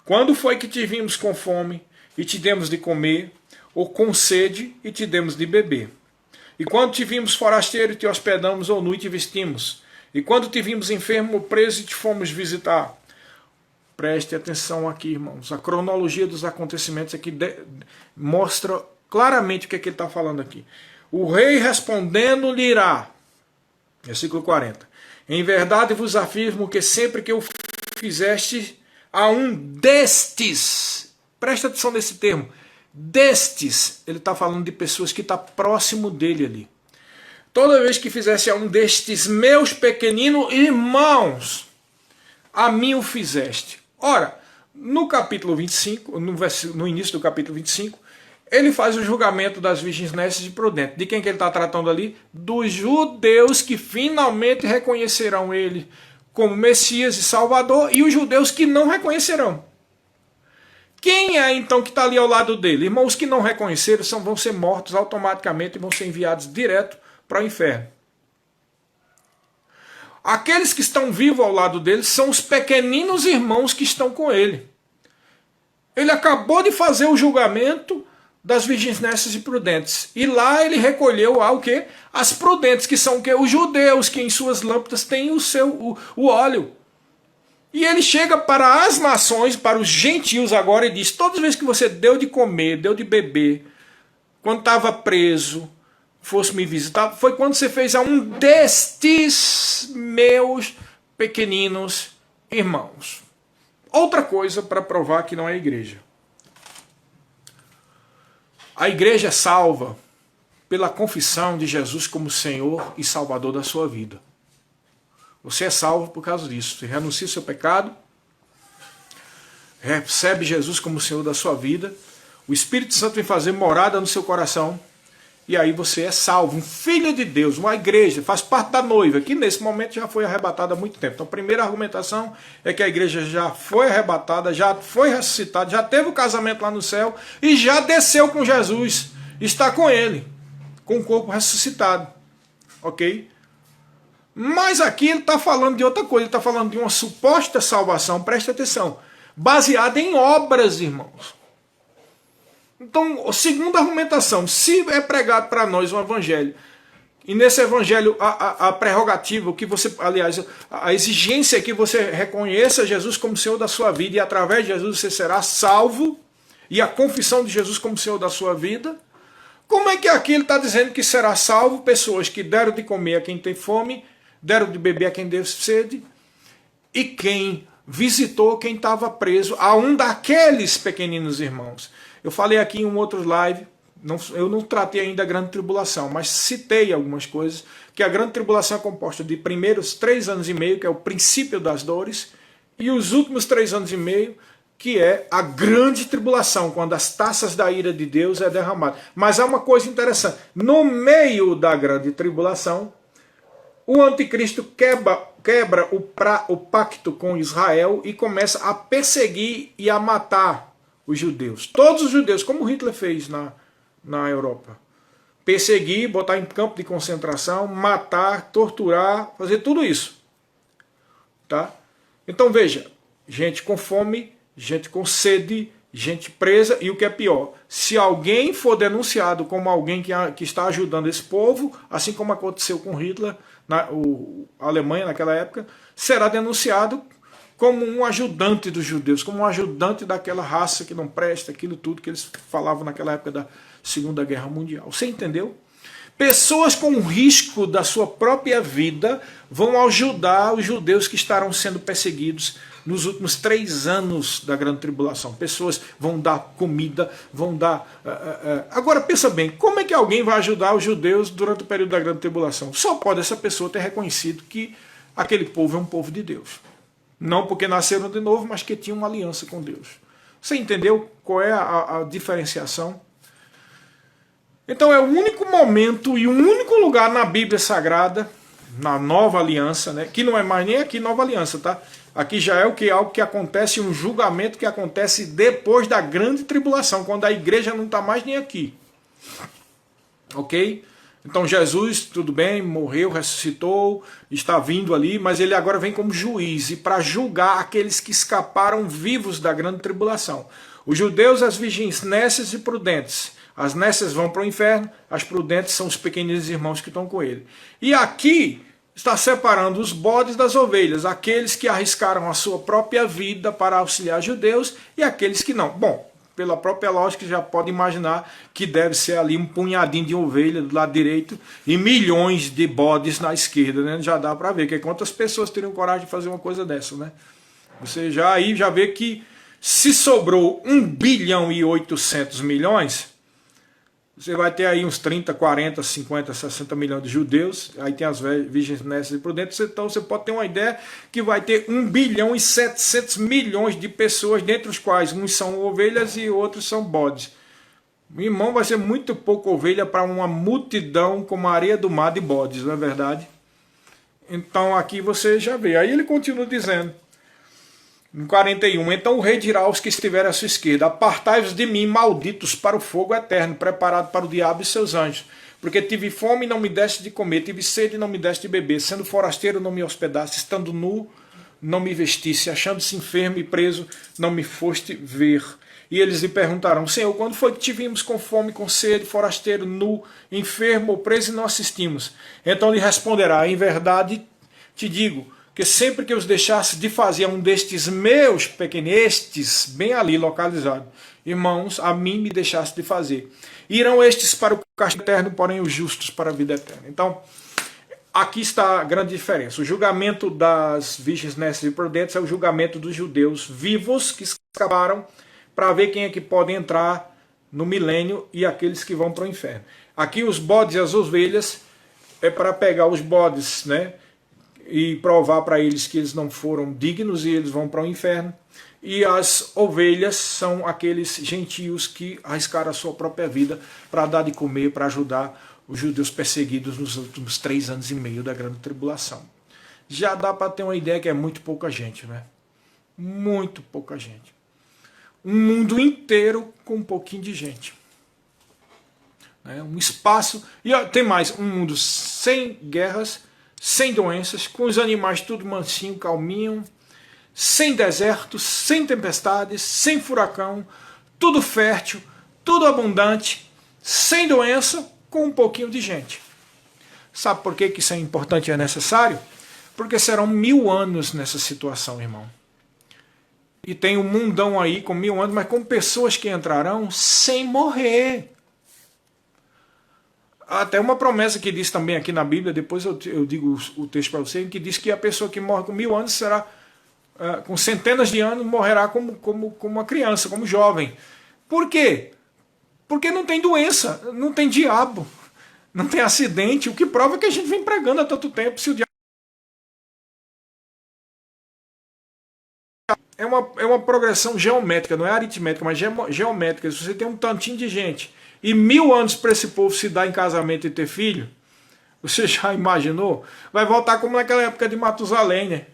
quando foi que te vimos com fome e te demos de comer, ou com sede e te demos de beber? E quando te vimos forasteiro e te hospedamos, ou nu e te vestimos? E quando te vimos enfermo ou preso e te fomos visitar? Preste atenção aqui, irmãos. A cronologia dos acontecimentos aqui mostra claramente o que, é que ele está falando aqui. O rei respondendo-lhe irá, versículo 40, em verdade vos afirmo que sempre que eu fizeste a um destes, presta atenção nesse termo, destes, ele está falando de pessoas que estão próximo dele ali. Toda vez que fizesse a um destes meus pequeninos irmãos, a mim o fizeste. Ora, no capítulo 25, no início do capítulo 25, ele faz o julgamento das virgens nécias e prudentes. De quem que ele está tratando ali? Dos judeus que finalmente reconhecerão ele como Messias e Salvador, e os judeus que não reconhecerão. Quem é então que está ali ao lado dele? Irmãos, que não reconheceram vão ser mortos automaticamente e vão ser enviados direto para o inferno. Aqueles que estão vivos ao lado dele são os pequeninos irmãos que estão com ele. Ele acabou de fazer o julgamento das virgens nécias e prudentes. E lá ele recolheu o quê? As prudentes, que são o quê? Os judeus, que em suas lâmpadas têm o óleo. E ele chega para as nações, para os gentios agora, e diz: todas as vezes que você deu de comer, deu de beber, quando estava preso, fosse me visitar, foi quando você fez a um destes meus pequeninos irmãos. Outra coisa para provar que não é igreja. A igreja é salva pela confissão de Jesus como Senhor e Salvador da sua vida. Você é salvo por causa disso. Você renuncia ao seu pecado, recebe Jesus como Senhor da sua vida, o Espírito Santo vem fazer morada no seu coração, e aí você é salvo, um filho de Deus, uma igreja, faz parte da noiva, que nesse momento já foi arrebatada há muito tempo. Então a primeira argumentação é que a igreja já foi arrebatada, já foi ressuscitada, já teve o casamento lá no céu e já desceu com Jesus, está com ele, com o corpo ressuscitado. Ok? Mas aqui ele está falando de outra coisa, ele está falando de uma suposta salvação, presta atenção, baseada em obras, irmãos. Então, segunda argumentação, se é pregado para nós um evangelho E nesse evangelho, a prerrogativa, que você, aliás, a exigência é que você reconheça Jesus como Senhor da sua vida, e através de Jesus você será salvo, e a confissão de Jesus como Senhor da sua vida. Como é que aqui ele está dizendo que será salvo pessoas que deram de comer a quem tem fome, deram de beber a quem teve sede, e quem visitou quem estava preso, a um daqueles pequeninos irmãos? Eu falei aqui em um outro live, eu não tratei ainda a grande tribulação, mas citei algumas coisas, que a grande tribulação é composta de primeiros 3 anos e meio, que é o princípio das dores, e os últimos 3 anos e meio, que é a grande tribulação, quando as taças da ira de Deus é derramada. Mas há uma coisa interessante, no meio da grande tribulação, o anticristo quebra o pacto com Israel e começa a perseguir e a matar os judeus. Todos os judeus, como Hitler fez na Europa. Perseguir, botar em campo de concentração, matar, torturar, fazer tudo isso. Tá? Então veja, gente com fome, gente com sede, gente presa, e o que é pior, se alguém for denunciado como alguém que está ajudando esse povo, assim como aconteceu com Hitler, a Alemanha naquela época, será denunciado como um ajudante dos judeus, como um ajudante daquela raça que não presta, aquilo tudo que eles falavam naquela época da Segunda Guerra Mundial. Você entendeu? Pessoas com risco da sua própria vida vão ajudar os judeus que estarão sendo perseguidos nos últimos 3 anos da grande tribulação. Pessoas vão dar comida, vão dar... Agora pensa bem, como é que alguém vai ajudar os judeus durante o período da grande tribulação? Só pode essa pessoa ter reconhecido que aquele povo é um povo de Deus. Não porque nasceram de novo, mas que tinham uma aliança com Deus. Você entendeu qual é a diferenciação? Então é o único momento e o único lugar na Bíblia Sagrada, na Nova Aliança, né, que não é mais nem aqui Nova Aliança, tá? Aqui já é algo que acontece, um julgamento que acontece depois da grande tribulação, quando a igreja não está mais nem aqui. Ok? Então Jesus, tudo bem, morreu, ressuscitou, está vindo ali, mas ele agora vem como juiz e para julgar aqueles que escaparam vivos da grande tribulação. Os judeus, as virgens nécias e prudentes. As nécias vão para o inferno, as prudentes são os pequeninos irmãos que estão com ele. E aqui está separando os bodes das ovelhas, aqueles que arriscaram a sua própria vida para auxiliar judeus e aqueles que não. Bom, pela própria lógica já pode imaginar que deve ser ali um punhadinho de ovelha do lado direito e milhões de bodes na esquerda, né? Já dá para ver que quantas pessoas teriam coragem de fazer uma coisa dessa, né? Você já vê que se sobrou 1 bilhão e 800 milhões... Você vai ter aí uns 30, 40, 50, 60 milhões de judeus, aí tem as virgens nécias e prudentes, então você pode ter uma ideia que vai ter 1 bilhão e 700 milhões de pessoas, dentre os quais uns são ovelhas e outros são bodes. Meu irmão, vai ser muito pouco ovelha para uma multidão como a areia do mar de bodes, não é verdade? Então aqui você já vê. Aí ele continua dizendo, em 41, então o rei dirá aos que estiverem à sua esquerda, apartai-vos de mim, malditos, para o fogo eterno, preparado para o diabo e seus anjos. Porque tive fome e não me deste de comer, tive sede e não me deste de beber, sendo forasteiro não me hospedaste, estando nu não me vestisse, achando-se enfermo e preso não me foste ver. E eles lhe perguntarão, Senhor, quando foi que te vimos com fome, com sede, forasteiro, nu, enfermo ou preso e não assistimos? Então lhe responderá, em verdade te digo, que sempre que os deixasse de fazer um destes meus pequenestes, bem ali localizado, irmãos, a mim me deixasse de fazer. Irão estes para o castigo eterno, porém os justos para a vida eterna. Então, aqui está a grande diferença. O julgamento das virgens nécias e prudentes é o julgamento dos judeus vivos que escaparam para ver quem é que pode entrar no milênio e aqueles que vão para o inferno. Aqui os bodes e as ovelhas é para pegar os bodes, né? E provar para eles que eles não foram dignos e eles vão para o inferno. E as ovelhas são aqueles gentios que arriscaram a sua própria vida para dar de comer, para ajudar os judeus perseguidos nos últimos 3 anos e meio da grande tribulação. Já dá para ter uma ideia que é muito pouca gente, né? Muito pouca gente. Um mundo inteiro com um pouquinho de gente. Um espaço, e tem mais, um mundo sem guerras, sem doenças, com os animais tudo mansinho, calminho, sem desertos, sem tempestades, sem furacão, tudo fértil, tudo abundante, sem doença, com um pouquinho de gente. Sabe por que isso é importante e é necessário? Porque serão 1000 anos nessa situação, irmão. E tem um mundão aí com 1000 anos, mas com pessoas que entrarão sem morrer. Até uma promessa que diz também aqui na Bíblia, depois eu digo o texto para você, que diz que a pessoa que morre com 1000 anos será, com centenas de anos, morrerá como uma criança, como jovem. Por quê? Porque não tem doença, não tem diabo, não tem acidente, o que prova que a gente vem pregando há tanto tempo. Se o diabo é uma progressão geométrica, não é aritmétrica, mas geométrica. Se você tem um tantinho de gente e 1000 anos para esse povo se dar em casamento e ter filho, você já imaginou? Vai voltar como naquela época de Matusalém, né?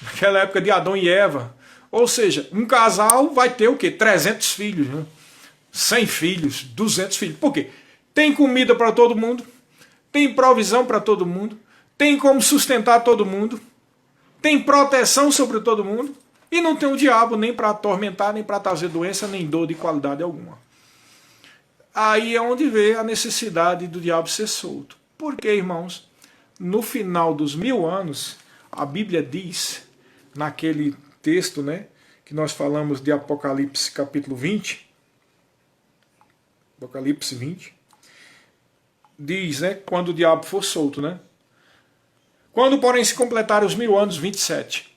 Naquela época de Adão e Eva. Ou seja, um casal vai ter o quê? 300 filhos, né? 100 filhos, 200 filhos. Por quê? Tem comida para todo mundo, tem provisão para todo mundo, tem como sustentar todo mundo, tem proteção sobre todo mundo, e não tem o diabo nem para atormentar, nem para trazer doença, nem dor de qualidade alguma. Aí é onde vê a necessidade do diabo ser solto. Porque, irmãos, no final dos 1000 anos, a Bíblia diz, naquele texto, né, que nós falamos de Apocalipse capítulo 20, Apocalipse 20, diz, né, quando o diabo for solto, né? Quando, porém, se completarem os 1000 anos, 27.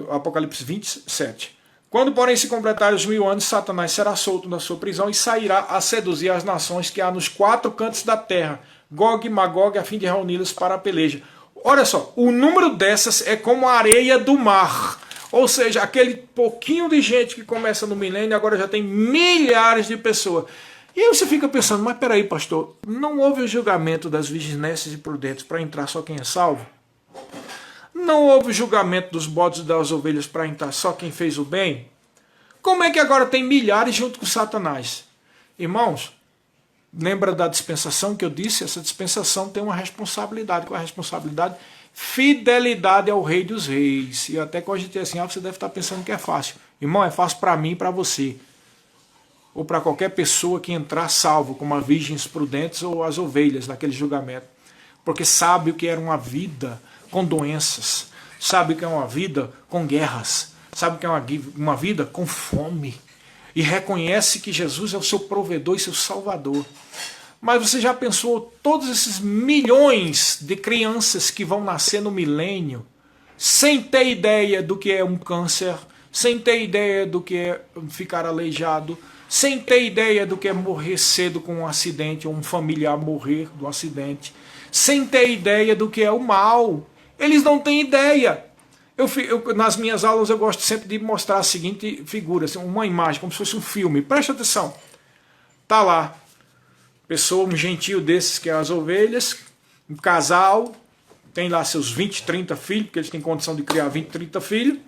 Apocalipse 27. Quando, porém, se completarem os 1000 anos, Satanás será solto da sua prisão e sairá a seduzir as nações que há nos 4 cantos da terra, Gog e Magog, a fim de reuni-las para a peleja. Olha só, o número dessas é como a areia do mar. Ou seja, aquele pouquinho de gente que começa no milênio, agora já tem milhares de pessoas. E aí você fica pensando, mas peraí, pastor, não houve o julgamento das virgens nécias e prudentes para entrar só quem é salvo? Não houve o julgamento dos bodes e das ovelhas para entrar só quem fez o bem? Como é que agora tem milhares junto com Satanás? Irmãos, lembra da dispensação que eu disse? Essa dispensação tem uma responsabilidade. Qual é a responsabilidade? Fidelidade ao Rei dos Reis. E até quando a gente diz assim, você deve estar pensando que é fácil. Irmão, é fácil para mim e para você. Ou para qualquer pessoa que entrar salvo, como as virgens prudentes ou as ovelhas naquele julgamento. Porque sabe o que era uma vida com doenças, sabe que é uma vida com guerras, sabe que é uma vida com fome, e reconhece que Jesus é o seu provedor e seu salvador. Mas você já pensou todos esses milhões de crianças que vão nascer no milênio, sem ter ideia do que é um câncer, sem ter ideia do que é ficar aleijado, sem ter ideia do que é morrer cedo com um acidente, ou um familiar morrer do acidente, sem ter ideia do que é o mal. Eles não têm ideia. Nas minhas aulas eu gosto sempre de mostrar a seguinte figura, assim, uma imagem, como se fosse um filme. Presta atenção. Tá lá, pessoa, um gentio desses que é as ovelhas, um casal, tem lá seus 20, 30 filhos, porque eles têm condição de criar 20, 30 filhos,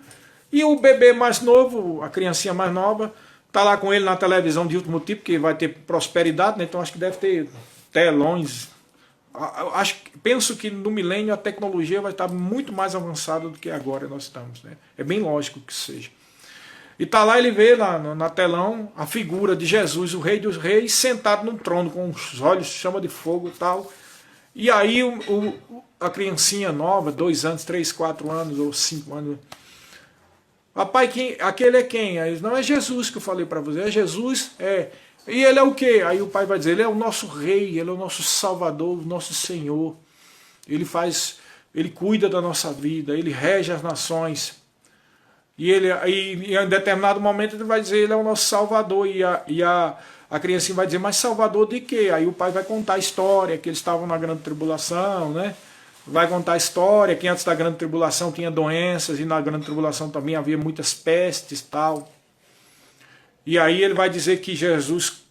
e o bebê mais novo, a criancinha mais nova, tá lá com ele na televisão de último tipo, que vai ter prosperidade, né? Então acho que deve ter telões. Penso que no milênio a tecnologia vai estar muito mais avançada do que agora nós estamos, né? É bem lógico que seja. E tá lá, ele vê lá na telão a figura de Jesus, o Rei dos Reis, sentado num trono com os olhos chama de fogo e tal. E aí a criancinha nova, 2 anos, 3, 4 anos ou 5 anos, papai, aquele é quem? Aí, não, é Jesus que eu falei para você, é Jesus, é. E ele é o quê? Aí o pai vai dizer, ele é o nosso rei, ele é o nosso salvador, o nosso Senhor. Ele cuida da nossa vida, ele rege as nações. E em determinado momento ele vai dizer, ele é o nosso salvador. E a criancinha vai dizer, mas salvador de quê? Aí o pai vai contar a história, que eles estavam na grande tribulação, né? Vai contar a história, que antes da grande tribulação tinha doenças, e na grande tribulação também havia muitas pestes e tal. E aí ele vai dizer que Jesus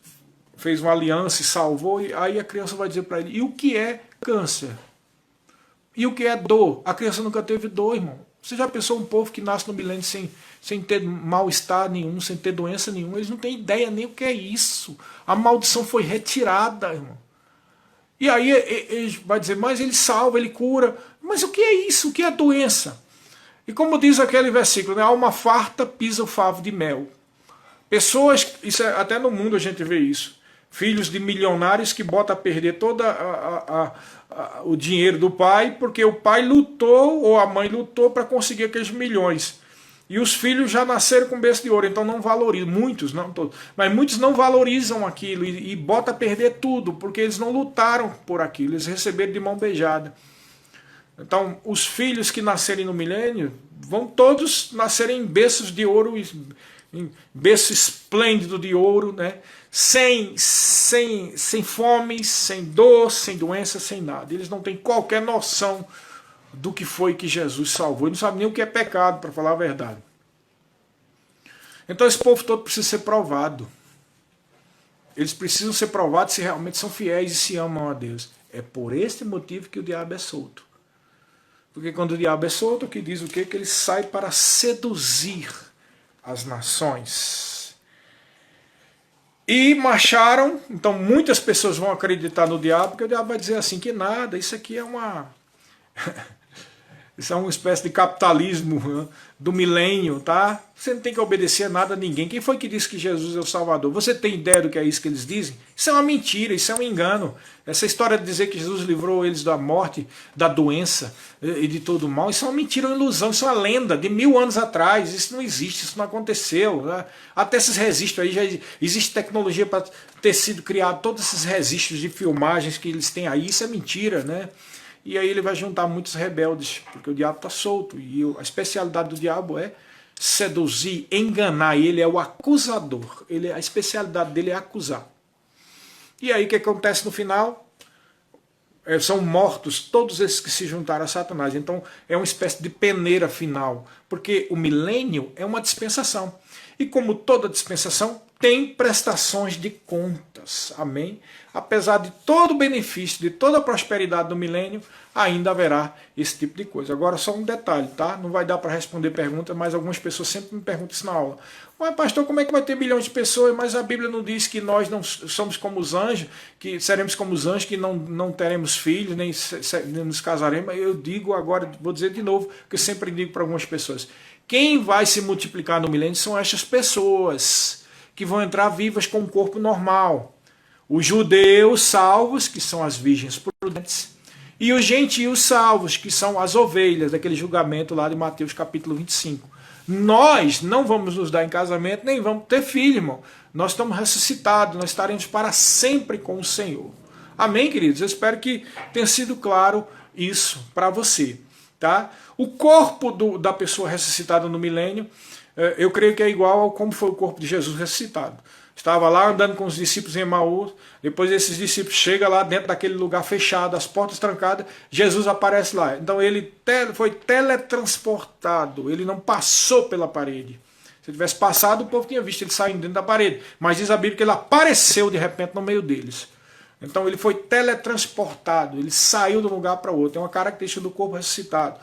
fez uma aliança e salvou, e aí a criança vai dizer para ele, e o que é câncer? E o que é dor? A criança nunca teve dor, irmão. Você já pensou um povo que nasce no milênio sem ter mal-estar nenhum, sem ter doença nenhuma? Eles não têm ideia nem o que é isso. A maldição foi retirada, irmão. E aí ele vai dizer, mas ele salva, ele cura. Mas o que é isso? O que é doença? E como diz aquele versículo, né? Alma farta pisa o favo de mel. Pessoas, até no mundo a gente vê isso, filhos de milionários que botam a perder toda o dinheiro do pai, porque o pai lutou, ou a mãe lutou para conseguir aqueles milhões. E os filhos já nasceram com berço de ouro, então não valorizam, muitos, não todos, mas muitos não valorizam aquilo e botam a perder tudo, porque eles não lutaram por aquilo, eles receberam de mão beijada. Então, os filhos que nascerem no milênio vão todos nascerem em berços de ouro, em berço esplêndido de ouro, né? Sem fome, sem dor, sem doença, sem nada. Eles não têm qualquer noção do que foi que Jesus salvou. Eles não sabem nem o que é pecado, para falar a verdade. Então esse povo todo precisa ser provado. Eles precisam ser provados se realmente são fiéis e se amam a Deus. É por este motivo que o diabo é solto. Porque quando o diabo é solto, o que diz o quê? Que ele sai para seduzir as nações. E marcharam, então muitas pessoas vão acreditar no diabo, porque o diabo vai dizer assim, que nada, isso aqui é uma... Isso é uma espécie de capitalismo do milênio, tá? Você não tem que obedecer a nada a ninguém. Quem foi que disse que Jesus é o Salvador? Você tem ideia do que é isso que eles dizem? Isso é uma mentira, isso é um engano. Essa história de dizer que Jesus livrou eles da morte, da doença e de todo o mal, isso é uma mentira, uma ilusão, isso é uma lenda de 1000 anos atrás. Isso não existe, isso não aconteceu. Né? Até esses registros aí, já existe tecnologia para ter sido criado, todos esses registros de filmagens que eles têm aí, isso é mentira, né? E aí ele vai juntar muitos rebeldes, porque o diabo está solto. E a especialidade do diabo é seduzir, enganar. E ele é o acusador. A especialidade dele é acusar. E aí o que acontece no final? São mortos todos esses que se juntaram a Satanás. Então é uma espécie de peneira final. Porque o milênio é uma dispensação. E como toda dispensação, tem prestações de contas. Amém? Apesar de todo o benefício, de toda a prosperidade do milênio, ainda haverá esse tipo de coisa. Agora só um detalhe, tá? Não vai dar para responder perguntas, mas algumas pessoas sempre me perguntam isso na aula. Mas pastor, como é que vai ter milhões de pessoas? Mas a Bíblia não diz que nós não somos como os anjos, que seremos como os anjos, que não teremos filhos, nem nos casaremos. Eu digo agora, vou dizer de novo, que eu sempre digo para algumas pessoas. Quem vai se multiplicar no milênio são estas pessoas que vão entrar vivas com um corpo normal. Os judeus salvos, que são as virgens prudentes, e os gentios salvos, que são as ovelhas, daquele julgamento lá de Mateus capítulo 25. Nós não vamos nos dar em casamento, nem vamos ter filho, irmão. Nós estamos ressuscitados, nós estaremos para sempre com o Senhor. Amém, queridos? Eu espero que tenha sido claro isso para você. Tá? O corpo da pessoa ressuscitada no milênio, eu creio que é igual a como foi o corpo de Jesus ressuscitado. Estava lá andando com os discípulos em Emaús, depois esses discípulos chegam lá dentro daquele lugar fechado, as portas trancadas, Jesus aparece lá. Então ele foi teletransportado, ele não passou pela parede. Se tivesse passado, o povo tinha visto ele saindo dentro da parede. Mas diz a Bíblia que ele apareceu de repente no meio deles. Então ele foi teletransportado, ele saiu de um lugar para outro. É uma característica do corpo ressuscitado.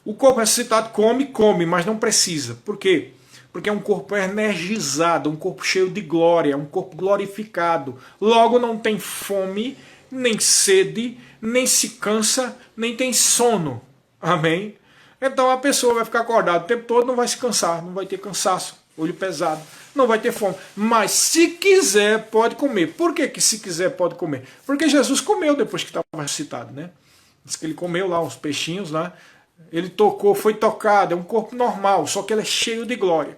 O corpo ressuscitado come, mas não precisa. Por quê? Porque é um corpo energizado, um corpo cheio de glória, um corpo glorificado. Logo não tem fome, nem sede, nem se cansa, nem tem sono. Amém? Então a pessoa vai ficar acordada o tempo todo, não vai se cansar, não vai ter cansaço, olho pesado, não vai ter fome. Mas se quiser, pode comer. Por que se quiser, pode comer? Porque Jesus comeu depois que estava ressuscitado, né? Diz que ele comeu lá uns peixinhos lá. Ele tocou, foi tocado, é um corpo normal, só que ele é cheio de glória.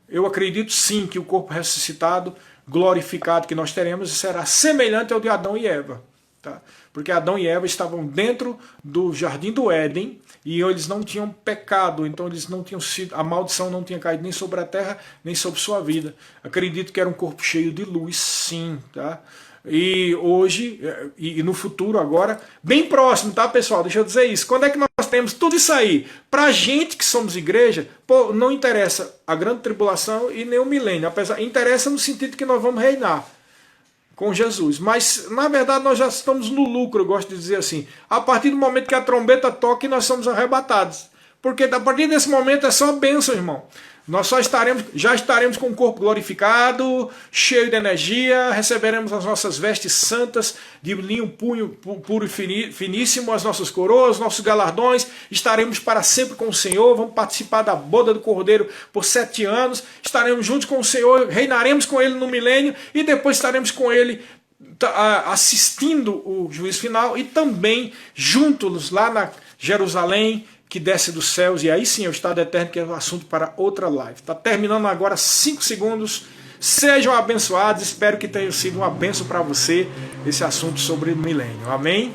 Eu acredito sim que o corpo ressuscitado, glorificado que nós teremos, será semelhante ao de Adão e Eva. Tá? Porque Adão e Eva estavam dentro do jardim do Éden e eles não tinham pecado, então eles não tinham sido, a maldição não tinha caído nem sobre a terra, nem sobre sua vida. Acredito que era um corpo cheio de luz, sim, tá? E hoje, e no futuro agora, bem próximo, tá pessoal? Deixa eu dizer isso. Quando é que nós temos tudo isso aí? Pra gente que somos igreja, pô, não interessa a grande tribulação e nem o milênio. Interessa no sentido que nós vamos reinar com Jesus. Mas, na verdade, nós já estamos no lucro, eu gosto de dizer assim. A partir do momento que a trombeta toca, nós somos arrebatados. Porque a partir desse momento é só bênção, irmão. Nós já estaremos com o corpo glorificado, cheio de energia, receberemos as nossas vestes santas, de linho puro e finíssimo, as nossas coroas, nossos galardões, estaremos para sempre com o Senhor, vamos participar da boda do Cordeiro por 7 anos, estaremos juntos com o Senhor, reinaremos com Ele no milênio e depois estaremos com Ele assistindo o juízo final e também juntos lá na Jerusalém que desce dos céus, e aí sim é o estado eterno, que é o assunto para outra live. Está terminando agora 5 segundos. Sejam abençoados, espero que tenha sido uma bênção para você esse assunto sobre o milênio. Amém?